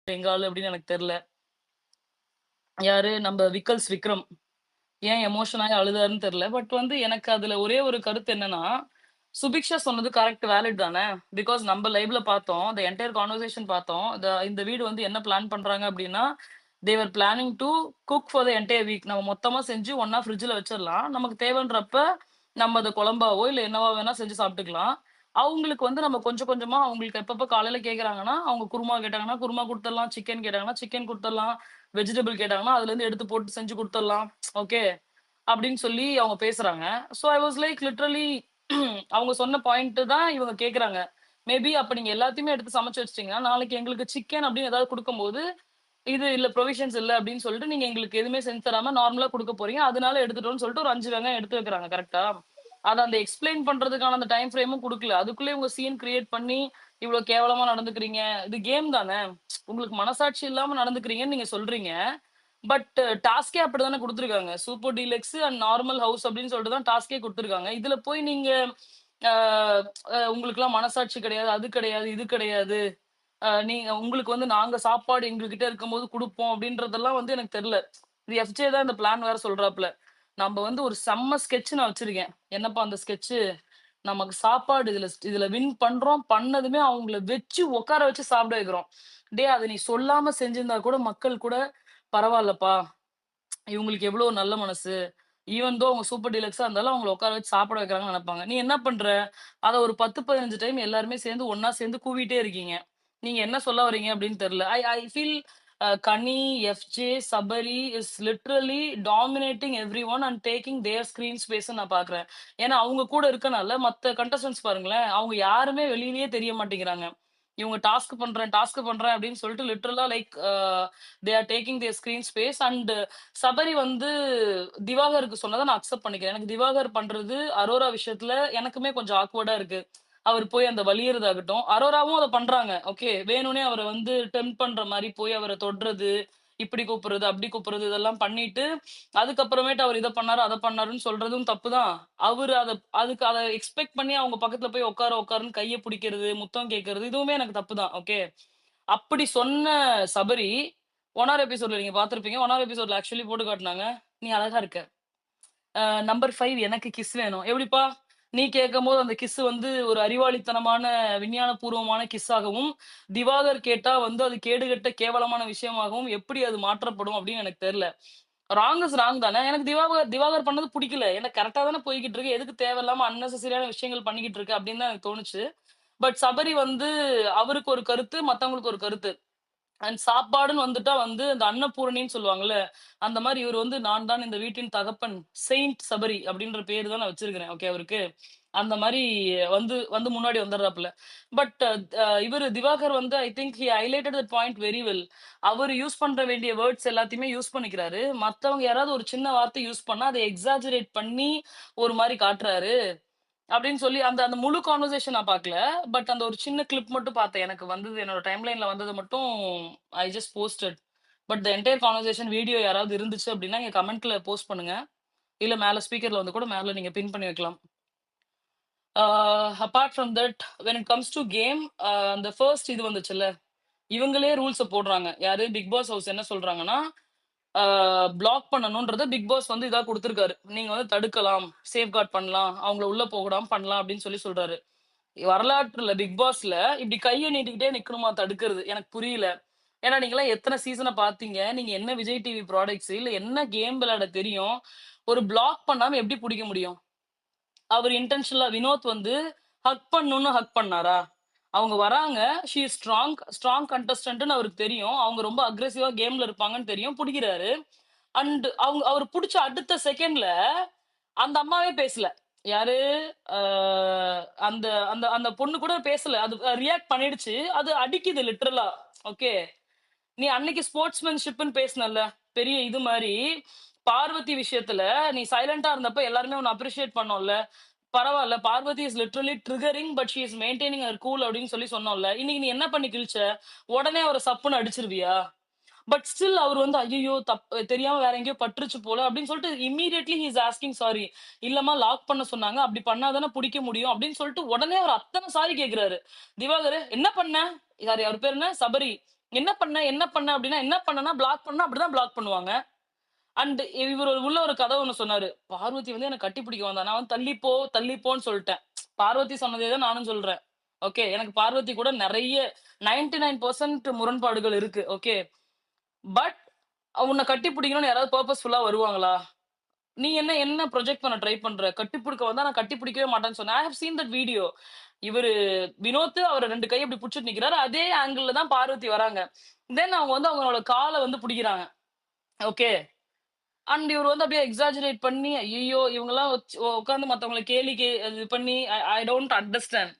எங்க ஆளு அப்படின்னு எனக்கு தெரியல. யாரு நம்ம விக்கல்ஸ் விக்ரம். ஏன் எமோஷன் ஆயி அழுதாருன்னு தெரியல. பட் வந்து எனக்கு அதுல ஒரே ஒரு கருத்து என்னன்னா, சுபிக்ஷா சொன்னது கரெக்ட் வேலிட் தானே. பிகாஸ் நம்ம லைவ்ல பார்த்தோம். தி என்டயர் கான்வர்சேஷன் பார்த்தோம். இந்த வீடு வந்து என்ன பிளான் பண்றாங்க அப்படின்னா, they were planning to cook for the entire week. நம்ம மொத்தமா செஞ்சு ஒண்ணா ஃப்ரிட்ஜ்ல வச்சிரலாம். நமக்கு தேவைன்றப்ப நம்ம அத குழம்பாவோ, இல்ல என்னவா வேணா செஞ்சு சாப்பிட்டுக்கலாம். அவங்களுக்கு வந்து நம்ம கொஞ்சம் கொஞ்சமா அவங்களுக்கு எப்பப்ப காலையில கேட்கறாங்கன்னா, அவங்க குருமா கேட்டாங்கன்னா, குருமா குடுத்துரலாம். சிக்கன் கேட்டாங்கன்னா, சிக்கன் குடுத்துரலாம். வெஜிடபிள் கேட்டாங்கன்னா, அதுலருந்து எடுத்து போட்டு செஞ்சு குடுத்துரலாம். ஓகே. அப்படின்னு சொல்லி அவங்க பேசுறாங்க. So I was like literally அவங்க சொன்ன பாயிண்ட் தான் இவங்க கேட்கறாங்க. மேபி அப்ப நீங்க எல்லாத்தையுமே எடுத்து சமைச்சு வச்சுட்டீங்கன்னா, நாளைக்கு எங்களுக்கு சிக்கன் அப்படின்னு ஏதாவது குடுக்கும்போது, இது இல்ல புரோவிஷன்ஸ் இல்ல அப்படின்னு சொல்லிட்டு நீங்க எங்களுக்கு எதுவுமே செஞ்சு தராம நார்மலா குடுக்க போறீங்க. அதனால எடுத்துட்டோம்னு சொல்லிட்டு ஒரு 5 வெங்காயம் எடுத்து வைக்கிறாங்க. கரெக்ட்டா? அத அந்த எக்ஸ்ப்ளைன் பண்றதுக்கான அந்த டைம் ஃப்ரேமும் குடுக்கல. அதுக்குள்ளே இவங்க சீன் கிரியேட் பண்ணி, இவ்ளோ கேவலமா நடந்துக்கிறீங்க. இது கேம் தானே. உங்களுக்கு மனசாட்சி இல்லாம நடந்துக்கிறீங்கன்னு நீங்க சொல்றீங்க. பட் டாஸ்க்கே அப்படித்தானே குடுத்துருக்காங்க. Super deluxe and normal house அப்படின்னு சொல்லிட்டு தான் டாஸ்க்கே குடுத்துருக்காங்க. இதுல போய் நீங்க ஆ உங்களுக்கெல்லாம் மனசாட்சி கிடையாது, அது கிடையாது, இது கிடையாது. நீங்க உங்களுக்கு வந்து நாங்க சாப்பாடு எங்ககிட்ட இருக்கும்போது குடுப்போம் அப்படின்றதெல்லாம் வந்து எனக்கு தெரியல. இது எஃப்ஜே தான் இந்த பிளான் வேற சொல்றாப்ல. நம்ப வந்து ஒரு செம்ம ஸ்கெட்ச் நான் வச்சிருக்கேன். என்னப்பா அந்த ஸ்கெட்ச்சு? நமக்கு சாப்பாடு இதுல வின் பண்றோம். பண்ணதுமே அவங்கள வச்சு உட்கார வச்சு சாப்பிட வைக்கிறோம். டேய் அத நீ சொல்லாம செஞ்சிருந்தா கூட மக்கள் கூட பரவால்லப்பா. இவங்களுக்கு எவ்வளோ நல்ல மனசு. ஈவன் தோ அவங்க சூப்பர் டீலக்ஸா இருந்தாலும் அவங்கள உட்கார வச்சு சாப்பிட வைக்கிறாங்கன்னு நெனைப்பாங்க. நீ என்ன பண்ற? அத ஒரு 10, 15 டைம் எல்லாருமே சேர்ந்து ஒண்ணா சேர்ந்து கூவிட்டே இருக்கீங்க. நீங்க என்ன சொல்ல வரீங்க அப்படின்னு தெரியல. I I feel Kani, FJ, Sabari is literally dominating everyone and taking their screen ஸ்பேஸ்ன்னு நான் பார்க்குறேன். ஏன்னா அவங்க கூட இருக்கனால மத்த கண்டஸ்டன்ட்ஸ் பாருங்களேன், அவங்க யாருமே வெளியிலேயே தெரிய மாட்டேங்கிறாங்க. இவங்க டாஸ்க் பண்றேன் அப்படின்னு சொல்லிட்டு லிட்டரலா like they are taking their screen space and Sabari வந்து திவாகருக்கு சொன்னத நான் அக்செப்ட் பண்ணிக்கிறேன். எனக்கு திவாகர் பண்றது அரோரா விஷயத்துல எனக்குமே கொஞ்சம் ஆக்வர்டா இருக்கு. அவர் போய் அந்த வலியறதாகட்டும், அரோராவும் அத பண்றாங்க. ஓகே. வேணும்னே அவர வந்து டெம்ப்ட் பண்ற மாரி போய் அவர தொடுறது, இப்படி கூப்பிடுறது, அப்படி கூப்பிடுறது இதெல்லாம் பண்ணிட்டு, அதுக்கப்புறமேட்டு அவர் இத பண்ணாரு, அத பண்ணாருன்னு சொல்றதும் தப்பு தான். அவரு அத எக்ஸ்பெக்ட் பண்ணி அவங்க பக்கத்துல போய் உட்காருன்னு கைய புடிக்கிறது, முத்தம் கேட்கறது இதுவுமே எனக்கு தப்பு தான். ஓகே. அப்படி சொன்ன சபரி, 1 எபிசோட்ல நீங்க பார்த்திருப்பீங்க. 1 எபிசோட்ல ஆக்சுவலி போட்டு காட்டுனாங்க. "நீ அழகா இருக்க. நம்பர் 5 எனக்கு கிஸ் வேணும்." எப்படிப்பா? நீ கேட்கும்போது அந்த கிஸ் வந்து ஒரு அறிவாளித்தனமான, விஞ்ஞானபூர்வமான கிஸ் ஆகவும், திவாகர் கேட்டா வந்து அது கேடுகெட்ட கேவலமான விஷயமாகவும் எப்படி அது மாற்றப்படும் அப்படின்னு எனக்கு தெரியல. ராங் இஸ் ராங் தானே. எனக்கு திவாகர் திவாகர் பண்ணது புடிக்கல. ஏன்னா கரெக்ட்டா தானே போய்க்கிட்டு இருக்கு. எதுக்கு தேவையில்லாம அன்னெசசரியான விஷயங்கள் பண்ணிக்கிட்டு இருக்கு அப்படின்னு தான் எனக்கு தோணுச்சு. பட் சபரி வந்து அவருக்கு ஒரு கருத்து, மத்தவங்களுக்கு ஒரு கருத்து. அண்ட் சாப்பாடுன்னு வந்துட்டா வந்து அந்த அன்னபூரணின்னு சொல்லுவாங்கல்ல. அந்த மாரி இவரு வந்து நான் தான் இந்த வீட்டின் தகப்பன். செயிண்ட் சபரி அப்படின்ற பேரு தான் நான் வச்சிருக்கிறேன். ஓகே அவருக்கு. அந்த மாரி வந்து வந்து முன்னாடி வந்துடுறாப்புல. பட் இவரு திவாகர் வந்து I think he highlighted that point very well. அவரு யூஸ் பண்ற வேண்டிய வேர்ட்ஸ் எல்லாத்தையுமே யூஸ் பண்ணிக்கிறாரு. மத்தவங்க யாராவது ஒரு சின்ன வார்த்தை யூஸ் பண்ணா அத எக்ஸாஜரேட் பண்ணி ஒரு மாரி காட்டுறாரு. அப்படின்னு சொல்லி அந்த அந்த முழு கான்வர்சேஷன் நான் பார்க்கல. பட் அந்த ஒரு சின்ன கிளிப் மட்டும் பார்த்தேன். எனக்கு வந்தது என்னோட டைம்லைன்ல வந்தது மட்டும் I just posted. But the entire conversation video யாராவது இருந்துச்சு அப்படின்னா, எங்க கமெண்ட்ல போஸ்ட் பண்ணுங்க. இல்ல மேல ஸ்பீக்கர்ல வந்து கூட மேல நீங்க பின் பண்ணி வைக்கலாம். Apart from that when it comes to game அந்த ஃபர்ஸ்ட் இது வந்துச்சுல்ல, இவங்களே ரூல்ஸ போடுறாங்க. யாரு? பிக் பாஸ் ஹவுஸ் என்ன சொல்றாங்கன்னா, பிளாக் பண்ணணும்ன்றத பிக் பாஸ் வந்து இதா குடுத்திருக்காரு. நீங்க வந்து தடுக்கலாம், சேஃப்கார்ட் பண்ணலாம், அவங்கள உள்ள போக விடாம பண்ணலாம் அப்படின்னு சொல்லி சொல்றாரு. வரலாற்றுல பிக் பாஸ்ல இப்படி கைய நீட்டிக்கிட்டே நிக்கணுமா தடுக்கிறது? எனக்கு புரியல. ஏன்னா நீங்கலாம் எத்தன சீசன பார்த்தீங்க? நீங்க என்ன விஜய் டிவி ப்ராடக்ட்ஸ் இல்ல என்ன கேம் விளையாட தெரியும்? ஒரு பிளாக் பண்ணாம எப்படி புடிக்க முடியும்? அவரு இன்டென்ஷனலா வினோத் வந்து ஹக் பண்ணணும்னு ஹக் பண்ணாரா? அவங்க வராங்க. ஷி இஸ் ஸ்ட்ராங் கண்டஸ்டன்ட்ன்னு அவருக்கு தெரியும். அவங்க ரொம்ப அக்ரெசிவா கேம்ல இருப்பாங்கன்னு தெரியும். புடிக்கிறாரு. அண்ட் அவரு புடிச்ச அடுத்த செகண்ட்ல அந்த அம்மாவே பேசல. யாரு? அ அந்த அந்த அந்த பொண்ணு கூட பேசல. அது ரியாக்ட் பண்ணிடுச்சு. அது அடிக்குது லிட்டரலா. ஓகே. நீ அன்னைக்கு ஸ்போர்ட்ஸ்மேன்ஷிப்ன்னு பேசினல்ல. பெரிய இது மாரி, பார்வதி விஷயத்துல நீ சைலன்ட்டா இருந்தப்ப எல்லாருமே உன்ன அப்ரிஷியேட் பண்ணோம்ல. பரவால்ல. Parvathi is literally triggering but she is maintaining her cool அப்படின்னு சொல்லி சொன்னோம்ல. இன்னைக்கு நீ என்ன பண்ணி கிழிச்ச? உடனே அவர சப்புன்னு அடிச்சுருவியா? பட் ஸ்டில் அவர் வந்து ஐய்யய்யோ! தெரியாம வேற எங்கேயோ பட்டுருச்சு போல அப்படின்னு சொல்லிட்டு immediately he is asking sorry. இல்லம்மா லாக் பண்ண சொன்னாங்க. அப்படி பண்ணா தானே புடிக்க முடியும் அப்படின்னு சொல்லிட்டு உடனே அவர் அத்தன சாரி கேட்கிறாரு. திவாகர் என்ன பண்ண? யாரு அவர் பேரு என்ன? சபரி. என்ன பண்ண? என்ன பண்ண? அப்டின்னா, என்ன பண்ணேன்னா, பிளாக் பண்ணா அப்படிதான் பிளாக் பண்ணுவாங்க. அண்ட் இவரு உள்ள ஒரு கதை ஒண்ணு சொன்னாரு. பார்வதி வந்து என்ன கட்டி பிடிக்க வந்தா. நான் வந்து தள்ளி போ, தள்ளி போன்னு சொல்ட்டேன். பார்வதி சொன்னதே தான் நானும் சொல்றேன். ஓகே. எனக்கு பார்வதி கூட நெறைய 99% முரண்பாடுகள் இருக்கு. ஓகே. பட் உன்ன கட்டி பிடிக்கணும்னு யாராவது பர்ப்பஸ்ஃபுல்லா வருவாங்களா? நீ என்ன என்ன ப்ரொஜெக்ட் பண்ண ட்ரை பண்ற? கட்டிப்புடிக்க வந்தா நான் கட்டி பிடிக்கவே மாட்டேன்னு சொன்னேன். I have seen that video. இவரு வினோத் அவர 2 கை இப்படி புடிச்சுட்டு நிக்கிறாரு. அதே ஆங்கிள்ல தான் பார்வதி வராங்க. தென் அவங்க வந்து அவங்களோட கால வந்து புடிக்கிறாங்க. ஓகே. அண்ட் இவரு வந்து அப்படியே எக்ஸாஜரேட் பண்ணி, ஐய்யயோ! இவங்கலாம் உட்கார்ந்து மத்தவங்கள கேலி இது பண்ணி ஐ ஐ டோன்ட் அண்டர்ஸ்டாண்ட்.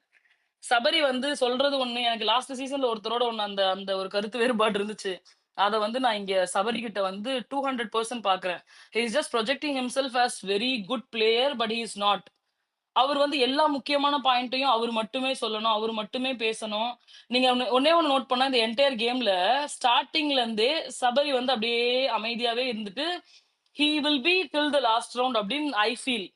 சபரி வந்து சொல்றது ஒண்ணு, எனக்கு லாஸ்ட் சீசன்ல ஒருத்தரோட ஒண்ணு அந்த அந்த ஒரு கருத்து வேறுபாடு இருந்துச்சு. அத வந்து நான் இங்க சபரி கிட்ட வந்து 200% பார்க்கிறேன். He is just projecting himself as very good player, but he is not. அவர் வந்து எல்லா முக்கியமான பாயிண்ட்டையும் அவர் மட்டுமே சொல்லணும். அவர் மட்டுமே பேசணும். நீங்க ஒண்ணே ஒண்ணு நோட் பண்ணா இந்த என்டயர் கேம்ல ஸ்டார்ட்டிங்ல இருந்தே சபரி வந்து அப்படியே அமைதியாவே இருந்துட்டு, he will be till the last round அப்படின்னு ஐ ஃபீல்.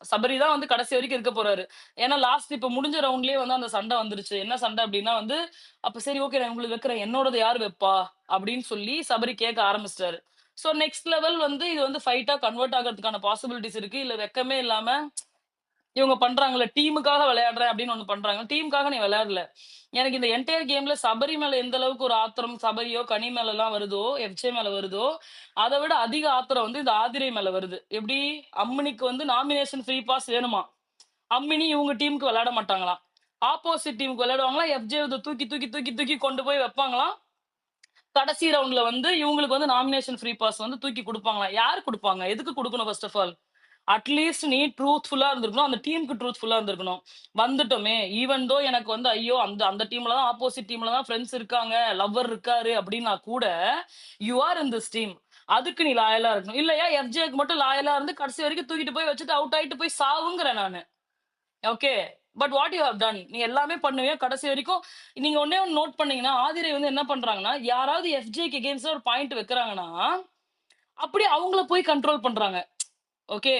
சபரி தான் வந்து கடைசி வரைக்கும் இருக்க போறாரு. ஏன்னா லாஸ்ட் இப்ப முடிஞ்ச ரவுண்ட்லயே வந்து அந்த சண்டை வந்துருச்சு. என்ன சண்டை அப்டின்னா வந்து, அப்ப சரி ஓகே நான் உங்களுக்கு வைக்கிறேன். என்னோடது யாரு வைப்பா? அப்படின்னு சொல்லி சபரி கேட்க ஆரம்பிச்சுட்டாரு. சோ நெக்ஸ்ட் லெவல் வந்து இது வந்து ஃபைட்டா கன்வெர்ட் ஆகுறதுக்கான பாசிபிலிட்டீஸ் இருக்கு. இல்ல வெட்கமே இல்லாம இவங்க பண்றாங்கல்ல, டீமுக்காக விளையாடுறேன் அப்படின்னு ஒண்ணு பண்றாங்க. டீமுக்காக நீ விளையாடல. எனக்கு இந்த என்டயர் கேம்ல சபரி மேல எந்த அளவுக்கு ஒரு ஆத்திரம் சபரியோ, கனி மேலலாம் வருதோ, எஃப்ஜே மேல வருதோ, அத விட அதிக ஆத்திரம் வந்து இந்த ஆதிரை மேல வருது. எப்படி? அம்மினிக்கு வந்து நாமினேஷன் ஃப்ரீ பாஸ் வேணுமா? அம்மினி இவங்க டீமுக்கு விளையாட மாட்டாங்களாம். ஆப்போசிட் டீமுக்கு விளையாடுவாங்களாம். எஃப்ஜே இத தூக்கி, தூக்கி, தூக்கி, தூக்கி கொண்டு போய் வைப்பாங்களாம். கடைசி ரவுண்ட்ல வந்து இவங்களுக்கு வந்து நாமினேஷன் ஃப்ரீ பாஸ் வந்து தூக்கி குடுப்பாங்களாம். யாரு குடுப்பாங்க? எதுக்கு குடுக்கணும் ஃபர்ஸ்ட் ஆஃப் ஆல்? அட்லீஸ்ட் நீ ட்ரூத்ஃபுல்லா இருந்திருக்கணும். அந்த டீமுக்கு ட்ரூத்ஃபுல்லா இருந்திருக்கணும். வந்துட்டோமே, ஈவன் தோ எனக்கு வந்து ஐயோ! அந்த அந்த டீம்ல தான் ஆப்போசிட் டீம்ல தான் ஃபிரெண்ட்ஸ் இருக்காங்க, லவ்வர் இருக்காரு அப்டின்னா கூட, you are in this team. அதுக்கு நீ லாயலா இருக்கணும். இல்லையா எஃப்ஜேக்கு மட்டும் லாயலா இருந்து கடைசி வரைக்கும் தூக்கிட்டு போய் வச்சுட்டு அவுட் ஆயிட்டு போய் சாவுங்கிறேன் நானு. Okay. But what you have done? நீ எல்லாமே பண்ணுவிய. கடைசி வரைக்கும் நீங்க ஒண்ணே ஒண்ணு நோட் பண்ணீங்கன்னா, ஆதிரை வந்து என்ன பண்றாங்கன்னா, யாராவது எஃப்ஜேக்கு எகெயின்ஸ்டா ஒரு பாயிண்ட் வைக்கிறாங்கன்னா, அப்படியே அவங்கள போய் கண்ட்ரோல் பண்றாங்க. ஓகே.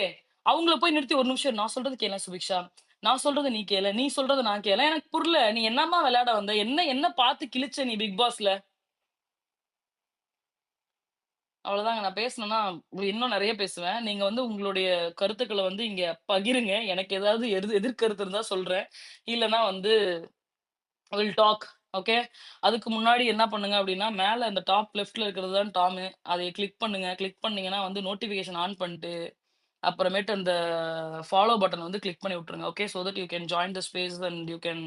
அவங்கள போய் நிறுத்தி ஒரு நிமிஷம் நான் சொல்றது கேளேன் சுபிக்ஷா. நான் சொல்றத நீ கேளேன். நீ சொல்றத நான் கேளேன். எனக்கு புரியல. நீ என்னம்மா விளையாட வந்த? என்ன என்ன பார்த்து கிழிச்ச நீ பிக் பாஸ்ல? அவ்வளவுதாங்க. நான் பேசணும்னா இன்னும் நெறைய பேசுவேன். நீங்க வந்து உங்களுடைய கருத்துக்கள வந்து இங்க பகிருங்க. எனக்கு ஏதாவது எதிர்கருத்து இருந்தா சொல்றேன். இல்லன்னா வந்து வில் டாக். ஓகே. அதுக்கு முன்னாடி என்ன பண்ணுங்க அப்டின்னா, மேல அந்த டாப் லெஃப்ட்ல இருக்கிறது தான் டாமு. அதை கிளிக் பண்ணுங்க. கிளிக் பண்ணீங்கன்னா வந்து நோட்டிஃபிகேஷன் ஆன் பண்ணிட்டு அப்புறமேட்டு அந்த ஃபாலோ பட்டன் வந்து கிளிக் பண்ணி விட்டுருங்க. Okay. So that you can join the space and you can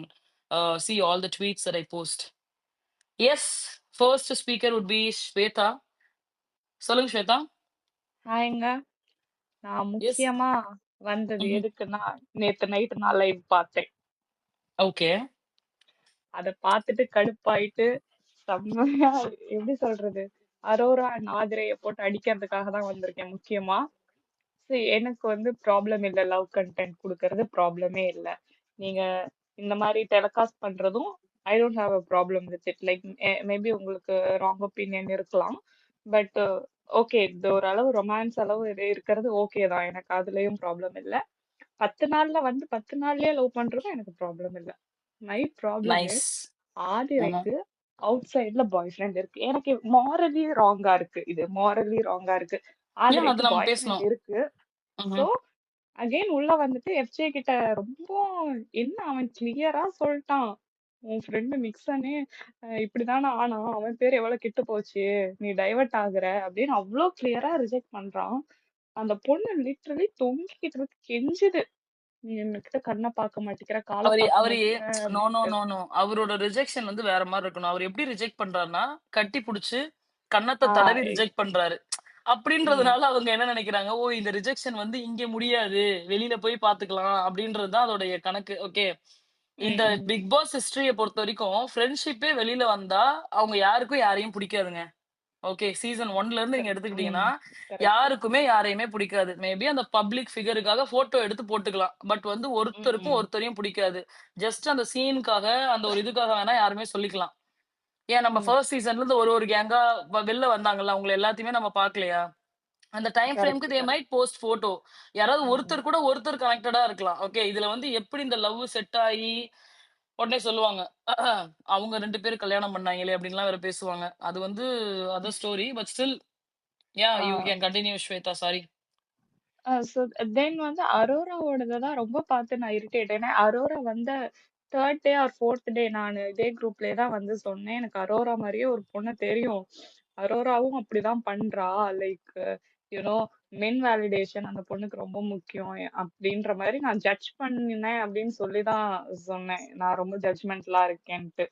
see all the tweets that I post. Yes. First speaker would be Shweta. சொல்லுங்க ஸ்வேதா. ஹாய்ங்க. நான் எஸ். முக்கியமா வந்தது ம்ஹ்ம். எதுக்குன்னா, நேத்து நைட் நான் லைவ் பார்த்தேன். ஓகே. அத பார்த்துட்டு கடுப்பாயிட்டு, செம்மையா எப்படி சொல்றது? அரோரா அண்ட் ஆதிரைய போட்டு அடிக்கிறதுக்காக தான் வந்திருக்கேன் முக்கியமா. எனக்கு வந்து ப்ராப்ளம் இல்ல. லவ் கன்டென்ட் குடுக்கறது ப்ராப்ளமே இல்ல. நீங்க இந்த மாரி டெலிகாஸ்ட் பண்றதும் ஐ don't have a problem with it. Like maybe உங்களுக்கு ராங் ஒப்பீனியன் இருக்கலாம். But okay. இது ஒரு அளவு ரொமான்ஸ் அளவு இது இருக்கிறது ஓகே தான். எனக்கு அதுலயும் ப்ராப்ளம் இல்ல. 10 நாள்ல வந்து 10 நாள்லயே லவ் பண்றதும் எனக்கு ப்ராப்ளம் இல்ல. My problem nice. இஸ் ம்ஹ்ம். ஆதிரைக்கு அவுட் சைட்ல பாய் ஃப்ரெண்ட் இருக்கு. எனக்கு மாரலி ராங்கா இருக்கு. இது மாரலி ராங்கா இருக்கு. அது ஆதிரைக்கு நம்ம பாய் ஃப்ரெண்ட் பேசணும். இருக்கு. சோ ம்ஹ்ம். அகைன் உள்ள வந்துட்டு எஃப்ஜே கிட்ட ரொம்ப என்ன அவன் கிளியரா சொல்லிட்டான். உன் ஃப்ரெண்டு நிக்சனே இப்படிதானே ஆனா அவன் பேர் எவ்வளவு கெட்டு போச்சு. நீ டைவர்ட் ஆகுற அப்படின்னு அவ்வளோ கிளியரா ரிஜெக்ட் பண்றான். அந்த பொண்ணு லிட்டரலி தொங்கிக்கிட்டு இருக்கு கெஞ்சுது. நீ என்கிட்ட கண்ண பார்க்க மாட்டேங்கிற, கால அவரு பார்க்க அவரு மாட்டேங்கிற நோ, நோ, அப்படின்ட்டு. No, no. அவரோட ரிஜெக்ஷன் வந்து வேற மாரி இருக்கணும். அவரு எப்படி ரிஜெக்ட் பண்றாருன்னா, கட்டி புடிச்சு, கன்னத்த தடவி ஆஹ் ரிஜெக்ட் பண்றாரு. உம் அப்படின்றதுனால அவங்க என்ன நெனைக்கிறாங்க, ஓ! இந்த ரிஜெக்ஷன் வந்து இங்க முடியாது. வெளியில போய் பார்த்துக்கலாம் அப்படின்றது தான் அதோடைய கணக்கு. ஓகே. உம் இந்த உம் பிக் பாஸ் ஹிஸ்டரிய பொறுத்தவரைக்கும், ஃப்ரெண்ட்ஷிப்பே வெளியில வந்தா, அவங்க யாருக்கும் யாரையும் புடிக்காதுங்க. ஓகே. சீசன் 1ல இருந்து நீங்க உம் எடுத்துக்கிட்டீங்கன்னா, கரெக்ட். யாருக்குமே யாரையுமே புடிக்காது. மேபி அந்த பப்ளிக் ஃபிகருக்காக ஃபோட்டோ எடுத்து போட்டுக்கலாம். பட் வந்து உம் ஒருத்தருக்கும் உம் ஒருத்தரையும் புடிக்காது. ஜஸ்ட் அந்த சீனுக்காக, அந்த ஒரு இதுக்காக வேணா யாருமே சொல்லிக்கலாம். ஏன் நம்ம உம் ஃபர்ஸ்ட் சீசன்ல இருந்து ஒரு ஒரு கேங்கா வெளில வந்தாங்கல்ல, அவங்கள எல்லாத்தையுமே நம்ம பார்க்கலையா? அந்த டைம் கரெக்ட் ஃப்ரேம்க்கு தே கரெக்ட். Might post photo. யாராவது உம் ஒருத்தர் கூட ஒருத்தர் கனெக்டடா இருக்கலாம். ஓகே. இதுல வந்து எப்படி இந்த லவ் செட் ஆயி, உடனே சொல்லுவாங்க. அவங்க 2 பேரும் கல்யாணம் பண்ணாங்களே அப்டின்லாம் வேற பேசுவாங்க. அது வந்து other story. But still you ah. Can continue Shweta. Sorry. So then வந்து அரோராவோடத தான் ரொம்ப பார்த்து நான் இரிட்டேட். ஏன்னா அரோரா வந்த 3 டே ஆர் 4த் டே நானு இதே குரூப்லயே தான் வந்து சொன்னேன். எனக்கு அரோரா மாரியே ஒரு பொண்ண தெரியும். அரோராவும் அப்படிதான் பண்றா. Like you know men validation அந்த பொண்ணுக்கு ரொம்ப முக்கியம். அப்படின்ற மாரி நான் ஜட்ஜ் பண்ணினேன் அப்படின்னு சொல்லி தான் சொன்னேன். நான் ரொம்ப ஜட்ஜ்மெண்டலா இருக்கேன்ட்டு.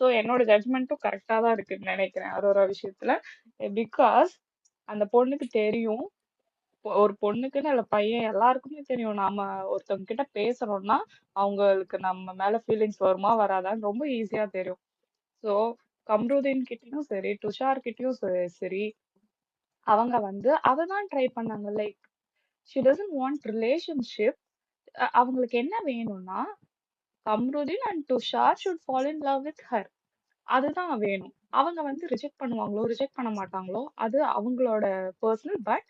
ஸோ என்னோட ஜட்ஜ்மெண்ட்டும் கரெக்ட்டா தான் இருக்குன்னு நெனைக்கிறேன் அரோரா விஷயத்துல. பிகாஸ் அந்த பொண்ணுக்கு தெரியும். ஒரு பொண்ணுக்குன்னு இல்ல பையன் எல்லாருக்குமே தெரியும். நாம ஒருத்தவங்க கிட்ட பேசுறோம்னா, அவங்களுக்கு நம்ம மேல ஃபீலிங்ஸ் வருமா? வராதான்னு ரொம்ப ஈஸியா தெரியும். ஸோ கம்ருதீன் கிட்டயும் சரி, துஷார் கிட்டயும் சரி, அவங்க வந்து அத தான் ட்ரை பண்ணாங்க. Like she doesn't want relationship. அவங்களுக்கு என்ன வேணும்னா, Kamrudeen and Tushar should fall in love with her. அதுதான் வேணும். அவங்க வந்து ரிஜெக்ட் பண்ணுவாங்களோ, ரிஜெக்ட் பண்ண மாட்டாங்களோ, அது அவங்களோட பெர்சனல். பட்